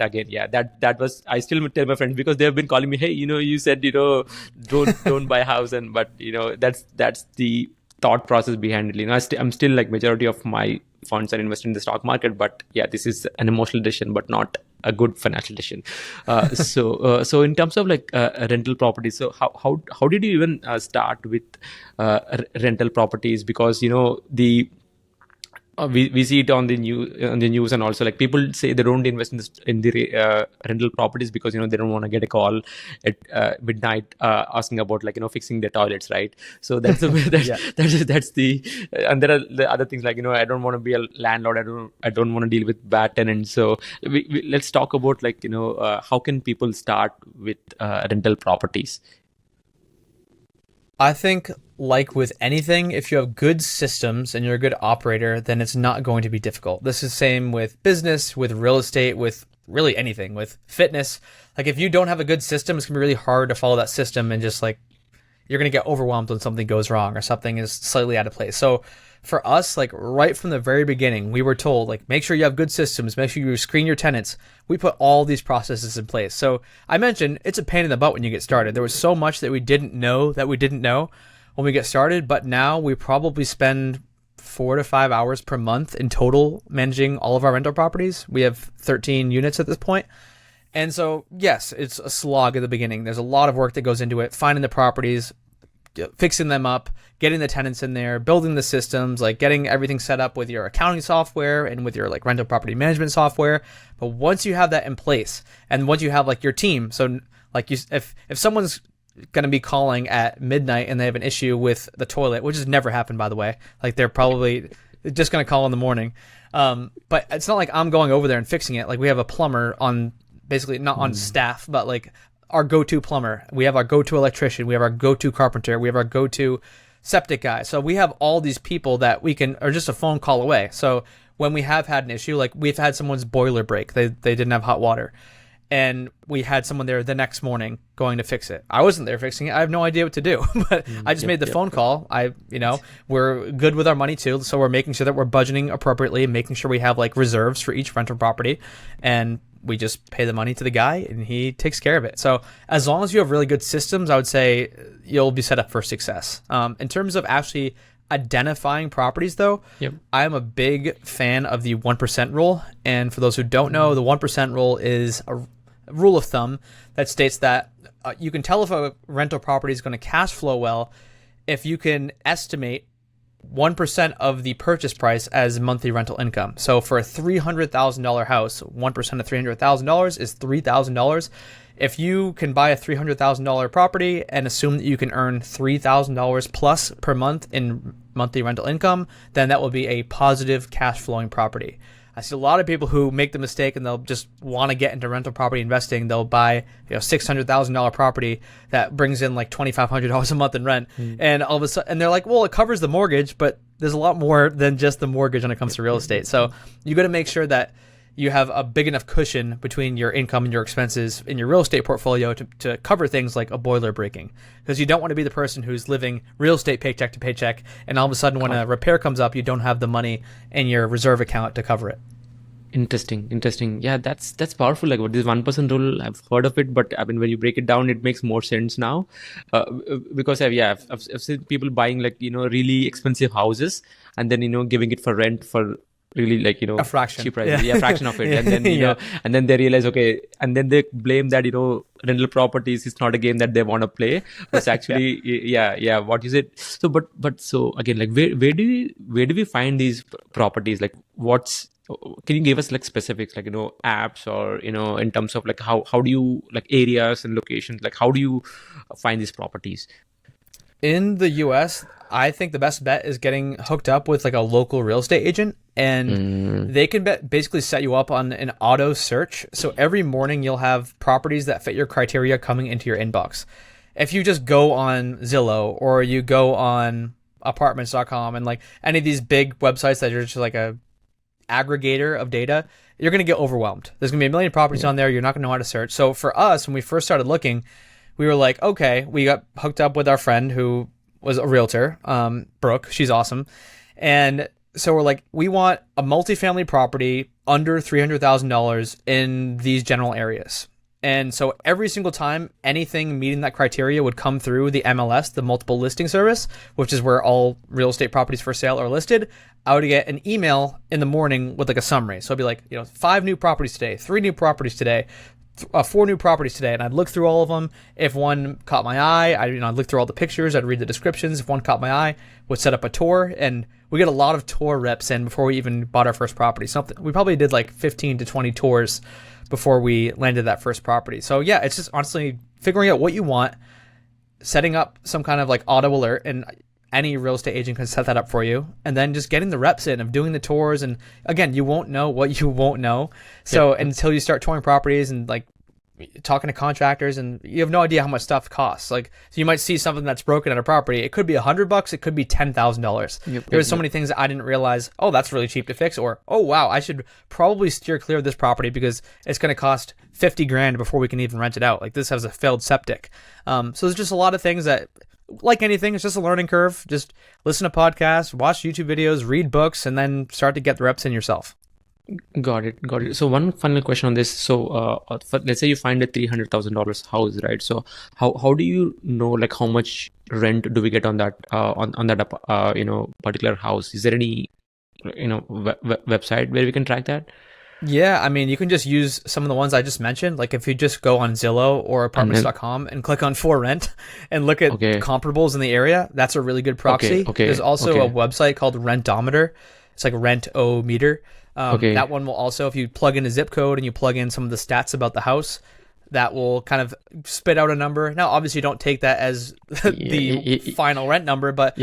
again, that was, I still tell my friends, because they've been calling me, hey, you said, don't buy a house. And but that's the thought process behind it. I'm still, like, majority of my funds are invested in the stock market, but this is an emotional decision, but not a good financial decision. So in terms of, like, rental properties, so how did you even start with rental properties? Because we see it on the news, and also, like, people say they don't invest in the rental properties because they don't want to get a call at midnight asking about, like, fixing their toilets, right? So that's the Yeah. that's the, and there are the other things, like, I don't want to be a landlord. I don't want to deal with bad tenants. So let's talk about, like, how can people start with rental properties? I think, like with anything, if you have good systems and you're a good operator, then it's not going to be difficult. This is the same with business, with real estate, with really anything, with fitness. Like, if you don't have a good system, it's going to be really hard to follow that system, and just, like, you're going to get overwhelmed when something goes wrong or something is slightly out of place. So for us, like, right from the very beginning, we were told, like, make sure you have good systems, make sure you screen your tenants. We put all these processes in place. So I mentioned it's a pain in the butt when you get started. There was so much that we didn't know when we get started, but now we probably spend 4 to 5 hours per month in total managing all of our rental properties. We have 13 units at this point. And so, yes, it's a slog at the beginning. There's a lot of work that goes into it, finding the properties, fixing them up, getting the tenants in there, building the systems, like getting everything set up with your accounting software and with your, like, rental property management software. But once you have that in place, and once you have, like, your team, so, like, if someone's going to be calling at midnight and they have an issue with the toilet, which has never happened, by the way, like, they're probably just going to call in the morning. But it's not like I'm going over there and fixing it. Like, we have a plumber on, basically not on staff, but, like, our go-to plumber. We have our go-to electrician. We have our go-to carpenter. We have our go-to septic guy. So we have all these people that we can, are just a phone call away. So when we have had an issue, like, we've had someone's boiler break, they didn't have hot water, and we had someone there the next morning going to fix it. I wasn't there fixing it. I have no idea what to do, but I just made the phone call. We're good with our money too. So we're making sure that we're budgeting appropriately, making sure we have, like, reserves for each rental property, and we just pay the money to the guy and he takes care of it. So as long as you have really good systems, I would say you'll be set up for success. In terms of actually identifying properties, though, I am a big fan of the 1% rule. And for those who don't know, the 1% rule is a rule of thumb that states that you can tell if a rental property is going to cash flow well if you can estimate 1% of the purchase price as monthly rental income. So for a $300,000 house, 1% of $300,000 is $3,000. If you can buy a $300,000 property and assume that you can earn $3,000 plus per month in monthly rental income, then that will be a positive cash flowing property. I see a lot of people who make the mistake and they'll just want to get into rental property investing. They'll buy $600,000 property that brings in like $2,500 a month in rent, and all of a sudden, and they're like, well, it covers the mortgage, but there's a lot more than just the mortgage when it comes to real estate. So you got to make sure that you have a big enough cushion between your income and your expenses in your real estate portfolio to cover things like a boiler breaking, because you don't want to be the person who's living real estate paycheck to paycheck, and all of a sudden when a repair comes up, you don't have the money in your reserve account to cover it. Interesting. Yeah, that's powerful. Like, what this 1% rule, I've heard of it, but I mean, when you break it down, it makes more sense now. Because I've seen people buying, like, really expensive houses and then giving it for rent for really, like, a fraction, cheap price, a fraction of it, and then and then they realize, okay, and then they blame that rental properties is not a game that they want to play. But it's actually what you said. So but so again, like, where do we find these properties? Like, can you give us like specifics, like apps, or in terms of like how do you, like, areas and locations, like how do you find these properties? In the US, I think the best bet is getting hooked up with like a local real estate agent, and they can basically set you up on an auto search. So every morning you'll have properties that fit your criteria coming into your inbox. If you just go on Zillow or you go on apartments.com and like any of these big websites that are just like a aggregator of data, you're going to get overwhelmed. There's going to be a million properties on there. You're not going to know how to search. So for us, when we first started looking, we were like, okay, we got hooked up with our friend who was a realtor, Brooke. She's awesome. And so we're like, we want a multifamily property under $300,000 in these general areas. And so every single time anything meeting that criteria would come through the MLS, the multiple listing service, which is where all real estate properties for sale are listed, I would get an email in the morning with like a summary. So it'd be like, 5 new properties today, 3 new properties today, 4 new properties today. And I'd look through all of them. If one caught my eye, I'd look through all the pictures. I'd read the descriptions. If one caught my eye, would set up a tour. And we get a lot of tour reps in before we even bought our first property. We probably did like 15 to 20 tours before we landed that first property. So yeah, it's just honestly figuring out what you want, setting up some kind of like auto alert, and any real estate agent can set that up for you, and then just getting the reps in of doing the tours. And again, you won't know what you won't know. So until you start touring properties and like talking to contractors, and you have no idea how much stuff costs. Like, so you might see something that's broken at a property. It could be $100, it could be $10,000. There's so many things that I didn't realize. Oh, that's really cheap to fix, or oh wow, I should probably steer clear of this property because it's going to cost $50,000 before we can even rent it out. Like, this has a failed septic. So there's just a lot of things that, like anything, it's just a learning curve. Just listen to podcasts, watch YouTube videos, read books, and then start to get the reps in yourself. Got it. So one final question on this. So let's say you find a $300,000 house, right? So how do you know like how much rent do we get on that on that particular house? Is there any website where we can track that? Yeah, I mean, you can just use some of the ones I just mentioned. Like if you just go on Zillow or apartments.com and click on for rent and look at comparables in the area, that's a really good proxy. There's also a website called Rentometer. It's like Rent-O-Meter. That one will also, if you plug in a zip code and you plug in some of the stats about the house, that will kind of spit out a number. Now, obviously, don't take that as the final rent number, but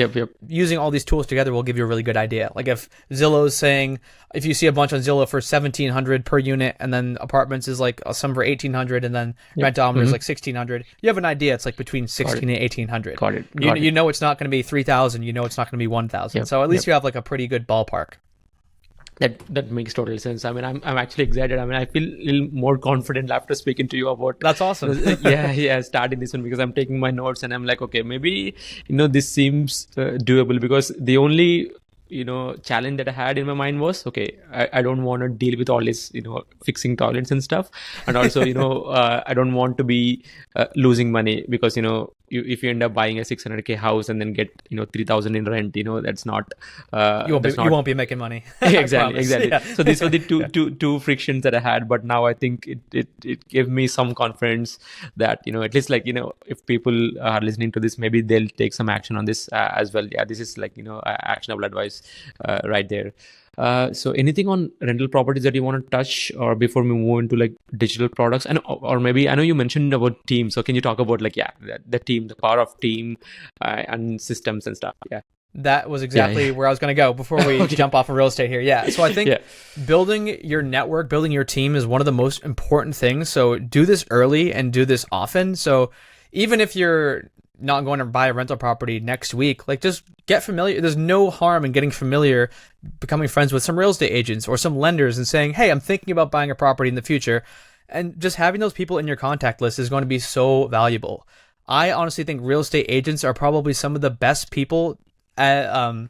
using all these tools together will give you a really good idea. Like if Zillow is saying, if you see a bunch on Zillow for $1,700 per unit, and then apartments is like some for $1,800, and then Rentometer is like $1,600, you have an idea. It's like between $1,600 and $1,800. Got it. You know it's not going to be $3,000. You know it's not going to be $1,000. So at least you have like a pretty good ballpark. That makes total sense. I mean, I'm actually excited. I mean, I feel a little more confident after speaking to you about. That's awesome. Starting this one, because I'm taking my notes and I'm like, okay, maybe this seems doable, because the only challenge that I had in my mind was, okay, I don't want to deal with all this fixing toilets and stuff, and also I don't want to be losing money, because if you end up buying a $600K house and then get $3,000 in rent, that's not you won't be making money. exactly. Yeah. So these were the two frictions that I had, but now I think it gave me some confidence that at least like if people are listening to this, maybe they'll take some action on this as well. Yeah, this is like actionable advice right there. So anything on rental properties that you want to touch, or before we move into like digital products, and or maybe I know you mentioned about team, so can you talk about like the team, the power of team and systems and stuff? That was exactly where I was going to go before we jump off of real estate here. So I think building your network, building your team is one of the most important things. So do this early and do this often. So even if you're not going to buy a rental property next week, like just get familiar. There's no harm in getting familiar, becoming friends with some real estate agents or some lenders and saying, hey, I'm thinking about buying a property in the future. And just having those people in your contact list is going to be so valuable. I honestly think real estate agents are probably some of the best people to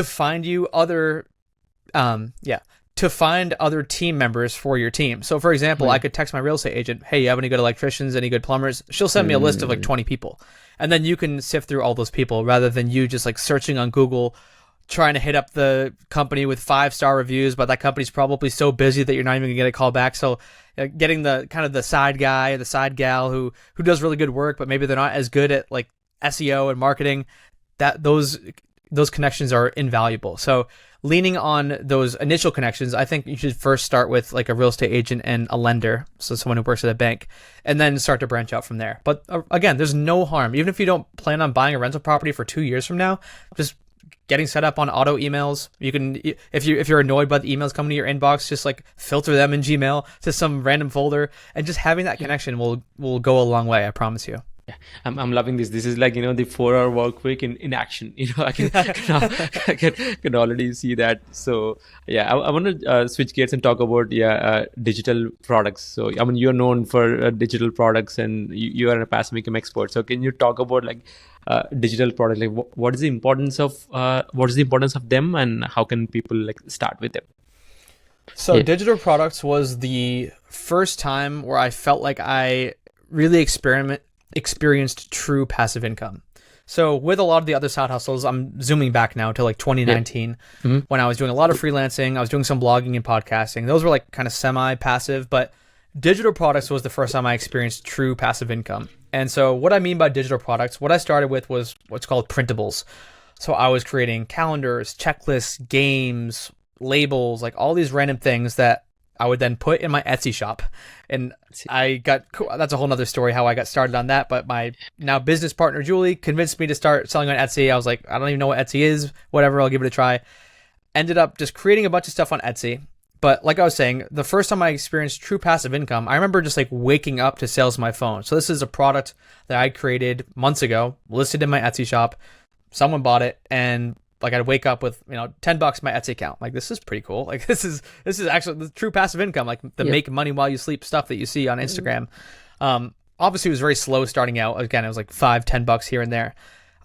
find you other to find other team members for your team. So for example, I could text my real estate agent, hey, you have any good electricians, any good plumbers? She'll send me a list of like 20 people. And then you can sift through all those people rather than you just like searching on Google, trying to hit up the company with 5-star reviews, but that company's probably so busy that you're not even gonna get a call back. So getting the kind of the side guy or the side gal who does really good work, but maybe they're not as good at like SEO and marketing, that those connections are invaluable. So leaning on those initial connections, I think you should first start with like a real estate agent and a lender, so someone who works at a bank, and then start to branch out from there. But again, there's no harm. Even if you don't plan on buying a rental property for 2 years from now, just getting set up on auto emails. You can, if you're annoyed by the emails coming to your inbox, just like filter them in Gmail to some random folder, and just having that connection will go a long way, I promise you. Yeah, I'm loving this. This is like, the 4-hour work week in action. I can already see that. So yeah, I want to switch gears and talk about digital products. So I mean, you're known for digital products, and you are a passive income expert. So can you talk about like digital product? Like what is the importance of them, and how can people like start with them? So Yeah. digital products was the first time where I felt like I really experienced true passive income. So with a lot of the other side hustles, I'm zooming back now to like 2019 when I was doing a lot of freelancing. I was doing some blogging and podcasting. Those were like kind of semi-passive, but digital products was the first time I experienced true passive income. And so what I mean by digital products, what I started with was what's called printables. So I was creating calendars, checklists, games, labels, like all these random things that I would then put in my Etsy shop. And that's a whole nother story how I got started on that. But my now business partner, Julie, convinced me to start selling on Etsy. I was like, I don't even know what Etsy is, whatever, I'll give it a try. Ended up just creating a bunch of stuff on Etsy. But like I was saying, the first time I experienced true passive income, I remember just like waking up to sales on my phone. So this is a product that I created months ago, listed in my Etsy shop. Someone bought it, and like I'd wake up with, $10 in my Etsy account. Like, this is pretty cool. Like this is actually the true passive income, like the make money while you sleep stuff that you see on Instagram. Obviously it was very slow starting out. Again, it was like $5-10 here and there.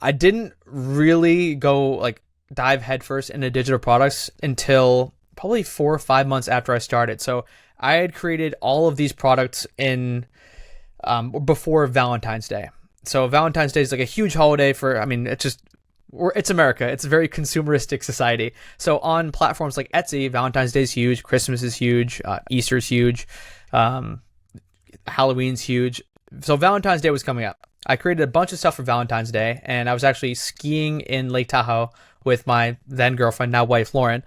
I didn't really go like dive headfirst into digital products until probably 4 or 5 months after I started. So I had created all of these products in before Valentine's Day. So Valentine's Day is like a huge holiday it's America. It's a very consumeristic society. So on platforms like Etsy, Valentine's Day is huge. Christmas is huge. Easter's huge. Halloween's huge. So Valentine's Day was coming up. I created a bunch of stuff for Valentine's Day, and I was actually skiing in Lake Tahoe with my then girlfriend, now wife, Lauren.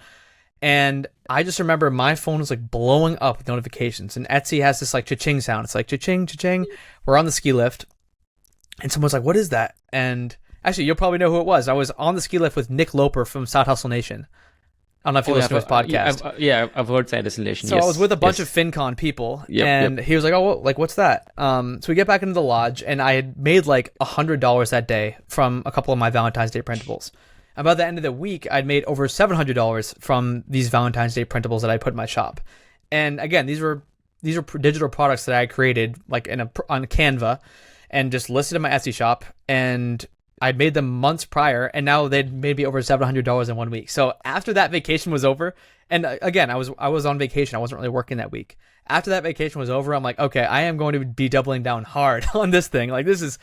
And I just remember my phone was like blowing up with notifications. And Etsy has this like cha-ching sound. It's like cha-ching, cha-ching. We're on the ski lift, and someone's like, "What is that?" And actually, you'll probably know who it was. I was on the ski lift with Nick Loper from Side Hustle Nation. I don't know if you listen to his podcast. I've heard Side Hustle Nation. So yes, I was with a bunch yes. of FinCon people, Yep. He was like, "Oh, like what's that?" So we get back into the lodge, and I had made like $100 that day from a couple of my Valentine's Day printables. And by the end of the week, I'd made over $700 from these Valentine's Day printables that I put in my shop. And again, these were digital products that I created like on Canva, and just listed in my Etsy shop, and I'd made them months prior, and now they'd made me over $700 in 1 week. So after that vacation was over, and again, I was on vacation. I wasn't really working that week. After that vacation was over, I'm like, okay, I am going to be doubling down hard on this thing. Like this is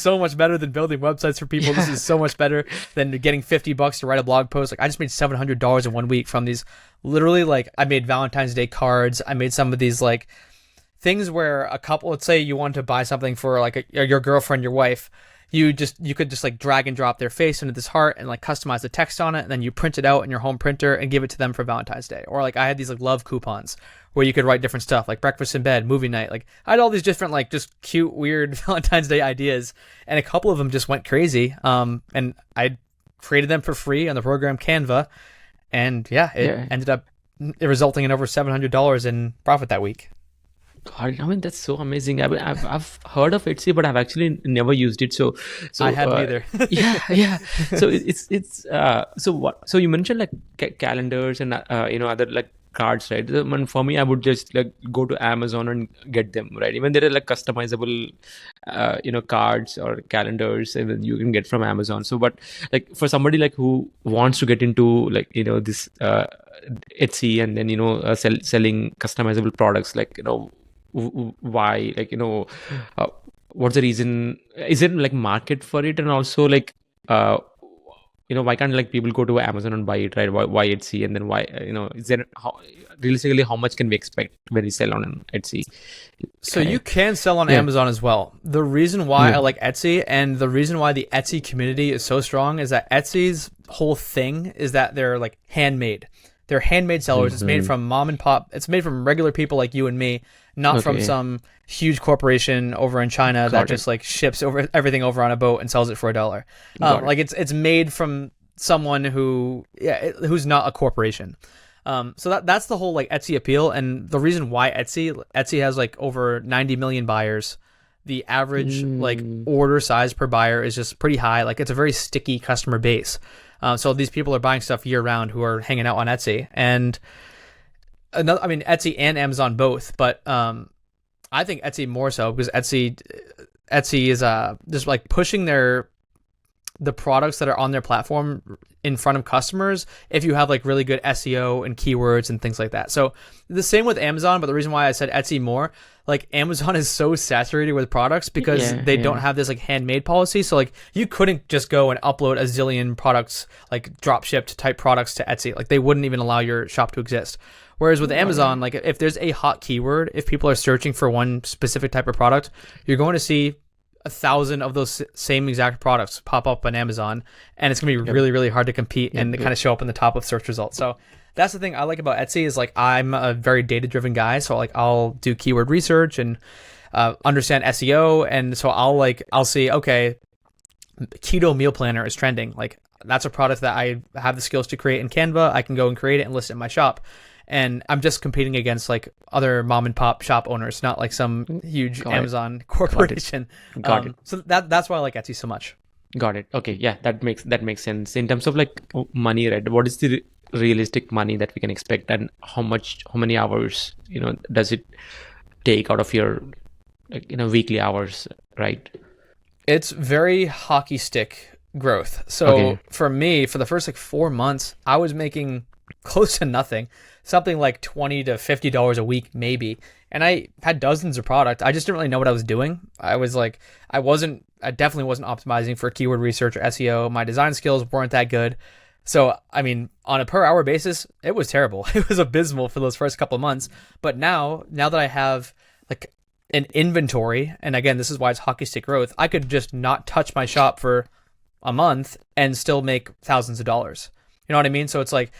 so much better than building websites for people. This is so much better than getting $50 to write a blog post. Like I just made $700 in 1 week from these. Literally, like I made Valentine's Day cards. I made some of these like things where a couple, let's say you want to buy something for like your girlfriend, your wife. You could just like drag and drop their face into this heart and like customize the text on it, and then you print it out in your home printer and give it to them for Valentine's Day. Or like I had these like love coupons where you could write different stuff like breakfast in bed, movie night. Like I had all these different like just cute, weird Valentine's Day ideas, and a couple of them just went crazy. And I created them for free on the program Canva, and it ended up resulting in over $700 in profit that week. God, I mean that's so amazing. I mean, I've heard of Etsy, but I've actually never used it. So I haven't either. yeah. So it's so you mentioned like calendars and other like cards, right? And for me, I would just like go to Amazon and get them, right? Even there are like customizable cards or calendars and you can get from Amazon. So but like for somebody like who wants to get into like this Etsy and then selling customizable products, like why, like what's the reason? Is it like market for it? And also like why can't like people go to Amazon and buy it, right? Why Etsy? And then why is there realistically how much can we expect when we sell on Etsy? So you can sell on Amazon as well. The reason why I like Etsy, and the reason why the Etsy community is so strong, is that Etsy's whole thing is that they're like handmade. They're handmade sellers. It's made from mom and pop. It's made from regular people like you and me, not from some huge corporation over in China that just like ships everything over on a boat and sells it for $1. Like it's made from someone who's not a corporation. So that's the whole like Etsy appeal, and the reason why Etsy has like over 90 million buyers. the average like order size per buyer is just pretty high. Like it's a very sticky customer base. So these people are buying stuff year round who are hanging out on Etsy, and Etsy and Amazon both, but I think Etsy more so, because Etsy is just like pushing the products that are on their platform in front of customers if you have like really good SEO and keywords and things like that. So the same with Amazon, but the reason why I said Etsy more, like Amazon is so saturated with products because they don't have this like handmade policy. So like you couldn't just go and upload a zillion products, like drop shipped type products to Etsy. Like they wouldn't even allow your shop to exist. Whereas with Amazon, like if there's a hot keyword, if people are searching for one specific type of product, you're going to see 1,000 of those same exact products pop up on Amazon, and it's gonna be really, really hard to compete and kind of show up in the top of search results. So that's the thing I like about Etsy is like I'm a very data-driven guy, so like I'll do keyword research and understand SEO, and so I'll see, okay, keto meal planner is trending. Like that's a product that I have the skills to create in Canva. I can go and create it and list it in my shop. And I'm just competing against like other mom and pop shop owners, not like some huge Amazon corporation. Got it. So that's why I like Etsy so much. Got it. Okay. Yeah, that makes sense. In terms of like money, right? What is the realistic money that we can expect, and how many hours, does it take out of your, weekly hours, right? It's very hockey stick growth. So for me, for the first like 4 months, I was making close to nothing. Something like $20 to $50 a week, maybe. And I had dozens of product. I just didn't really know what I was doing. I definitely wasn't optimizing for keyword research or SEO. My design skills weren't that good. So, I mean, on a per hour basis, it was terrible. It was abysmal for those first couple of months. But now that I have like an inventory, and again, this is why it's hockey stick growth, I could just not touch my shop for a month and still make thousands of dollars. You know what I mean? So it's like,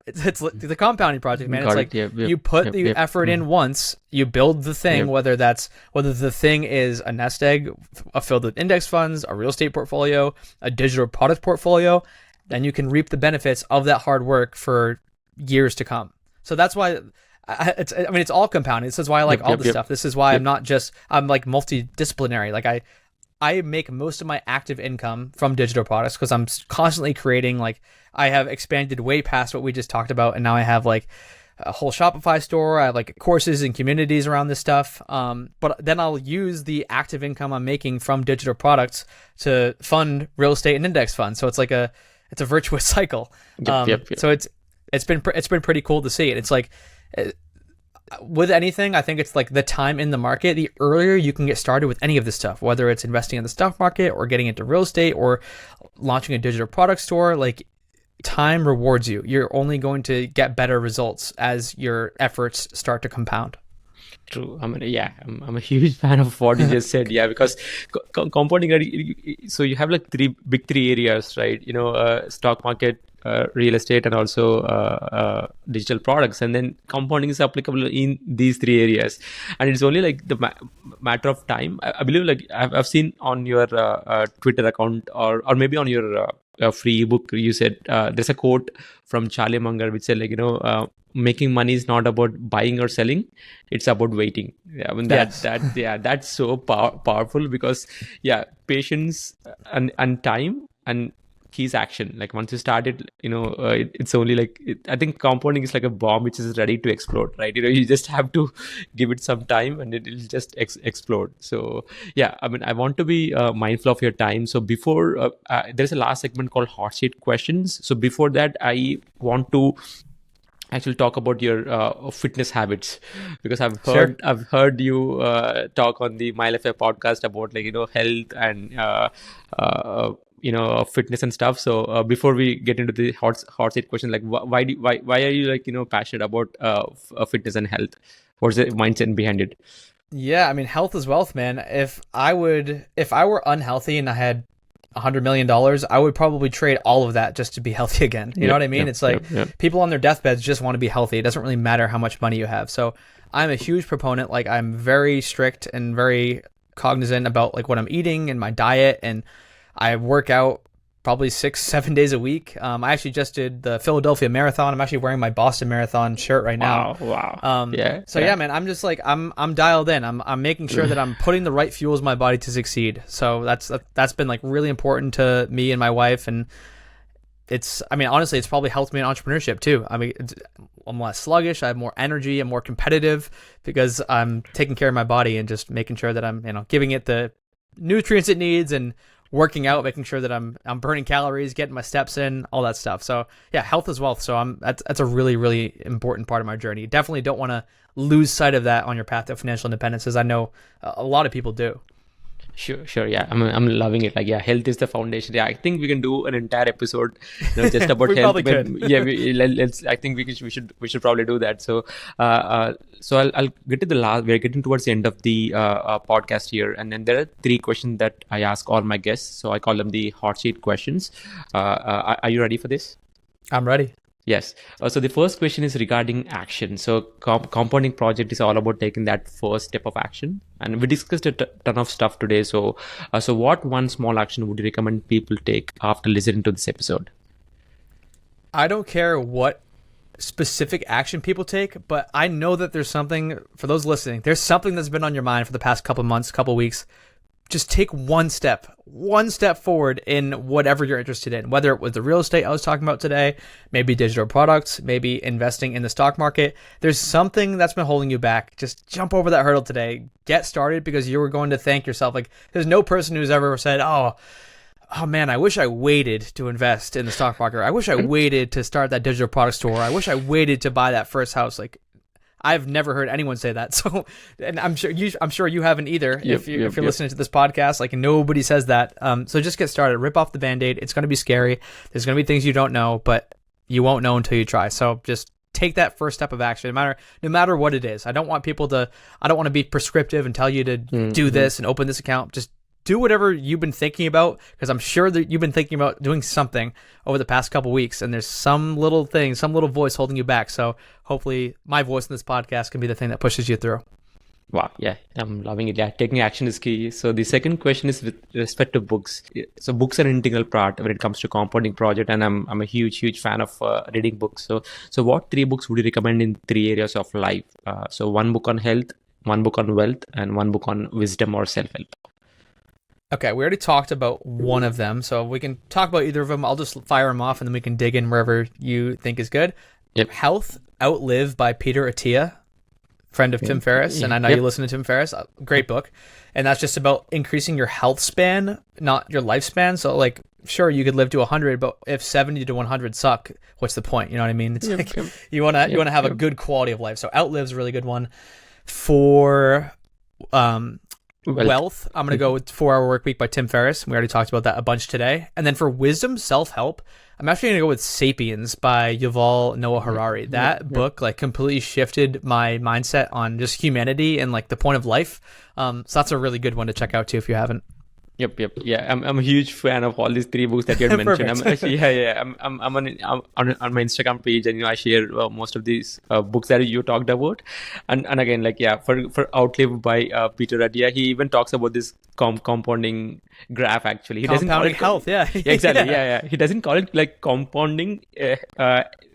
it's the compounding project, man. It's like you put the effort in once, you build the thing, whether the thing is a nest egg filled with index funds, a real estate portfolio, a digital product portfolio, then you can reap the benefits of that hard work for years to come. So that's why it's all compounding. This is why I like all this stuff. This is why I'm like multidisciplinary. Like I make most of my active income from digital products because I'm constantly creating. Like I have expanded way past what we just talked about, and now I have like a whole Shopify store. I have like courses and communities around this stuff. But then I'll use the active income I'm making from digital products to fund real estate and index funds. So it's like it's a virtuous cycle. So it's been pretty cool to see it. It's like with anything, I think it's like the time in the market, the earlier you can get started with any of this stuff, whether it's investing in the stock market or getting into real estate or launching a digital product store, like time rewards you. You're only going to get better results as your efforts start to compound. True. I'm a huge fan of what you just said. Yeah, because compounding, so you have like three areas, right? Stock market, real estate, and also digital products, and then compounding is applicable in these three areas, and it's only like the matter of time. I believe, like I've seen on your Twitter account or maybe on your free ebook, you said there's a quote from Charlie Munger which said, like, making money is not about buying or selling, it's about waiting. I mean that's so powerful, because patience and time and keys action. Like once you start it, it's only like I think compounding is like a bomb which is ready to explode, right? You just have to give it some time and it'll just explode. So I mean, I want to be mindful of your time. So before there's a last segment called Hotseat Questions. So before that, I want to actually talk about your fitness habits, because I've heard you talk on the My Life podcast about, like, health and fitness and stuff. So before we get into the hot seat question, like why are you, like, passionate about fitness and health? What's the mindset behind it? Yeah, I mean, health is wealth, man. If I were unhealthy and I had $100 million, I would probably trade all of that just to be healthy again. You know what I mean? It's like people on their deathbeds just want to be healthy. It doesn't really matter how much money you have. So I'm a huge proponent. Like, I'm very strict and very cognizant about like what I'm eating and my diet, and I work out probably 6-7 days a week. I actually just did the Philadelphia Marathon. I'm actually wearing my Boston Marathon shirt right now. Wow. Yeah, man, I'm just like I'm dialed in. I'm making sure that I'm putting the right fuels in my body to succeed. So that's been like really important to me and my wife, and honestly, it's probably helped me in entrepreneurship too. I'm less sluggish. I have more energy. I'm more competitive because I'm taking care of my body and just making sure that I'm, giving it the nutrients it needs and working out, making sure that I'm burning calories, getting my steps in, all that stuff. So yeah, health is wealth. So that's a really, really important part of my journey. You definitely don't want to lose sight of that on your path to financial independence, as I know a lot of people do. Sure. Yeah, I'm loving it. Like, yeah, health is the foundation. Yeah, I think we can do an entire episode, just about We health. probably could. Yeah, let's. I think we should probably do that. So, I'll get to the last. We're getting towards the end of the podcast here, and then there are 3 questions that I ask all my guests. So I call them the Hotseat Questions. Are you ready for this? I'm ready. Yes. So the first question is regarding action. So compounding project is all about taking that first step of action, and we discussed a ton of stuff today. So what one small action would you recommend people take after listening to this episode? I don't care what specific action people take, but I know that there's something for those listening. There's something that's been on your mind for the past couple months, couple weeks. Just take one step forward in whatever you're interested in, whether it was the real estate I was talking about today, maybe digital products, maybe investing in the stock market. There's something that's been holding you back. Just jump over that hurdle today. Get started, because you were going to thank yourself. Like, there's no person who's ever said, oh man, I wish I waited to invest in the stock market. I wish I waited to start that digital product store. I wish I waited to buy that first house. Like, I've never heard anyone say that. So, and I'm sure you haven't either. If you're listening to this podcast, like, nobody says that. So just get started. Rip off the Band-Aid. It's going to be scary. There's going to be things you don't know, but you won't know until you try. So just take that first step of action, no matter what it is. I don't want to be prescriptive and tell you to do this and open this account. Just do whatever you've been thinking about, because I'm sure that you've been thinking about doing something over the past couple weeks, and there's some little thing, some little voice holding you back. So hopefully my voice in this podcast can be the thing that pushes you through. Wow. Yeah, I'm loving it. Yeah, taking action is key. So the second question is with respect to books. So books are an integral part when it comes to compounding project, and I'm a huge fan of reading books. So what 3 books would you recommend in 3 areas of life? So 1 book on health, 1 book on wealth, and 1 book on wisdom or self-help. Okay, we already talked about one of them, so we can talk about either of them. I'll just fire them off, and then we can dig in wherever you think is good. Yep. Health Outlive by Peter Attia, friend of Tim Ferriss, and I know you listen to Tim Ferriss. Great book. And that's just about increasing your health span, not your lifespan. So, like, sure, you could live to 100, but if 70 to 100 suck, what's the point? You know what I mean? It's you want to have a good quality of life. So Outlive's a really good one. For wealth, I'm going to go with 4-Hour Workweek by Tim Ferriss. We already talked about that a bunch today. And then for wisdom, self-help, I'm actually going to go with Sapiens by Yuval Noah Harari. That book like completely shifted my mindset on just humanity and like the point of life. So that's a really good one to check out too if you haven't. Yep. Yeah, I'm a huge fan of all these 3 books that you had mentioned. I'm actually, I'm on my Instagram page, and I share most of these books that you talked about. And again, like, for Outlive by Peter Attia, he even talks about this compounding graph. Actually, he doesn't call it health. Exactly. Yeah. He doesn't call it like compounding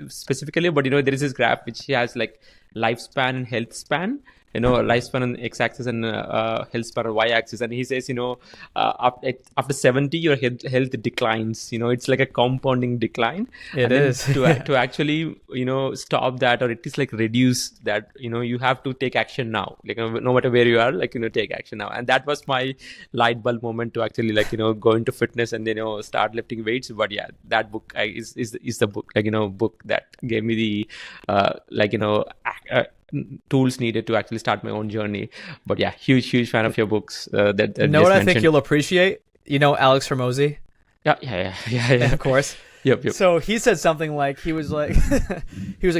specifically, but there is this graph which has like lifespan and health span. Lifespan on x-axis and health span on y-axis, and he says, after 70, your health declines. It's like a compounding decline. It is to actually stop that, or at least like reduce that. You have to take action now. Like, no matter where you are, like, take action now. And that was my light bulb moment to actually like go into fitness and start lifting weights. But yeah, that book is the book, like, book that gave me the tools needed to actually start my own journey. But yeah, huge fan of your books. That know what I think you'll appreciate? Alex Hormozy? Yeah. Of course. Yep. So he said something like he was like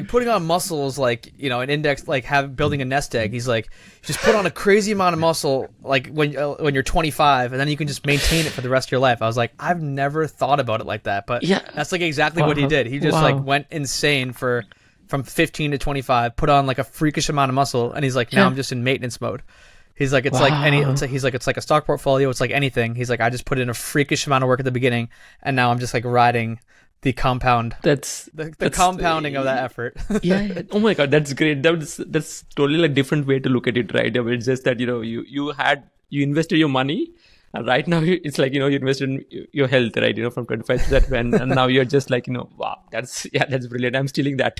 putting on muscles like an index, like building a nest egg. He's like, just put on a crazy amount of muscle like when you're 25, and then you can just maintain it for the rest of your life. I was like, I've never thought about it like that, but that's like exactly what he did. He just like went insane from 15 to 25, put on like a freakish amount of muscle, and he's like, now I'm just in maintenance mode. He's like, it's like any. It's like, he's like, it's like a stock portfolio. It's like anything. He's like, I just put in a freakish amount of work at the beginning, and now I'm just like riding the compound. That's the compounding of that effort. yeah. Oh my God, that's great. That's totally like different way to look at it, right? I mean, it's just that you invested your money. And right now, it's like, you invested in your health, right? From 25%, and now you're just like, wow, that's brilliant. I'm stealing that.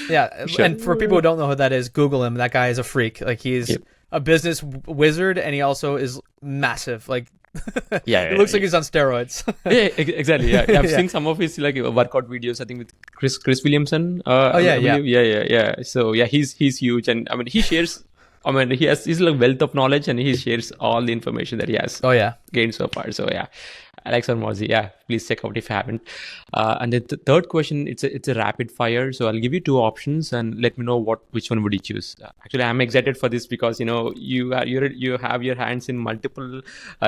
Yeah. Sure. And for people who don't know who that is, Google him. That guy is a freak. Like, he's a business wizard, and he also is massive. Like, it looks like he's on steroids. Yeah, exactly. Yeah, I've seen some of his like workout videos. I think with Chris Williamson. Yeah. So yeah, he's huge, and I mean he shares. I mean he's like wealth of knowledge, and he shares all the information that he has. Oh yeah, gained so far. So yeah, Alex or Mozi, yeah, please check out if you haven't. And the third question, it's a rapid fire. So I'll give you two options and let me know which one would you choose. Actually, I'm excited for this because you have your hands in multiple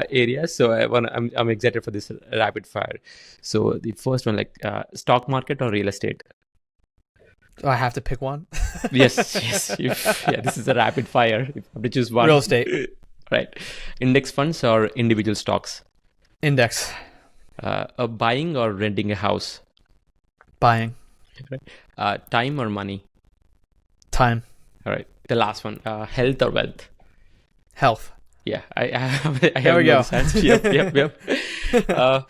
areas. So I'm excited for this rapid fire. So the first one, like stock market or real estate. Do I have to pick one? Yes. This is a rapid fire. You have to choose one. Real estate. Right. Index funds or individual stocks. Index. Buying or renting a house? Buying. Time or money? Time. All right. The last one. Health or wealth? Health. Yeah, I have there we go. Yep.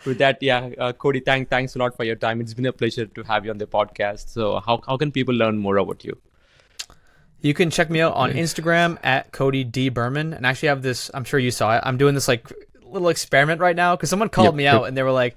With that, Cody, thanks a lot for your time. It's been a pleasure to have you on the podcast. So how can people learn more about you? You can check me out on Instagram at Cody D Berman. And actually I have this, I'm sure you saw it. I'm doing this like little experiment right now because someone called me out and they were like,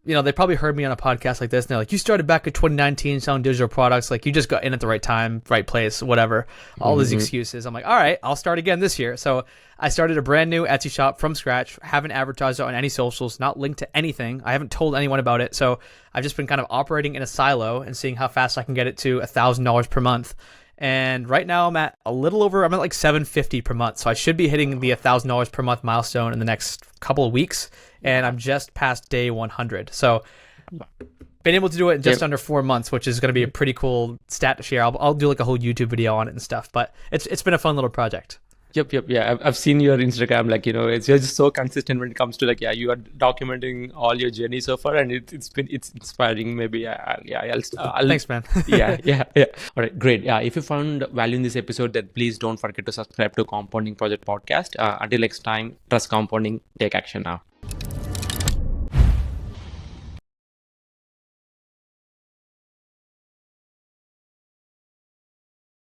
they probably heard me on a podcast like this. And they're like, you started back in 2019 selling digital products. Like, you just got in at the right time, right place, whatever. All these excuses. I'm like, all right, I'll start again this year. So I started a brand new Etsy shop from scratch. Haven't advertised it on any socials, not linked to anything. I haven't told anyone about it. So I've just been kind of operating in a silo and seeing how fast I can get it to $1,000 per month. And right now I'm at like $750 per month. So I should be hitting the $1,000 per month milestone in the next couple of weeks. And I'm just past day 100. So been able to do it in just under 4 months, which is going to be a pretty cool stat to share. I'll do like a whole YouTube video on it and stuff, but it's been a fun little project. Yep. Yeah, I've seen your Instagram. Like, it's just so consistent when it comes to like, you are documenting all your journey so far, and it's inspiring. Maybe, I'll Thanks, man. yeah. All right, great. Yeah, if you found value in this episode, then please don't forget to subscribe to Compounding Project Podcast. Until next time, trust compounding, take action now.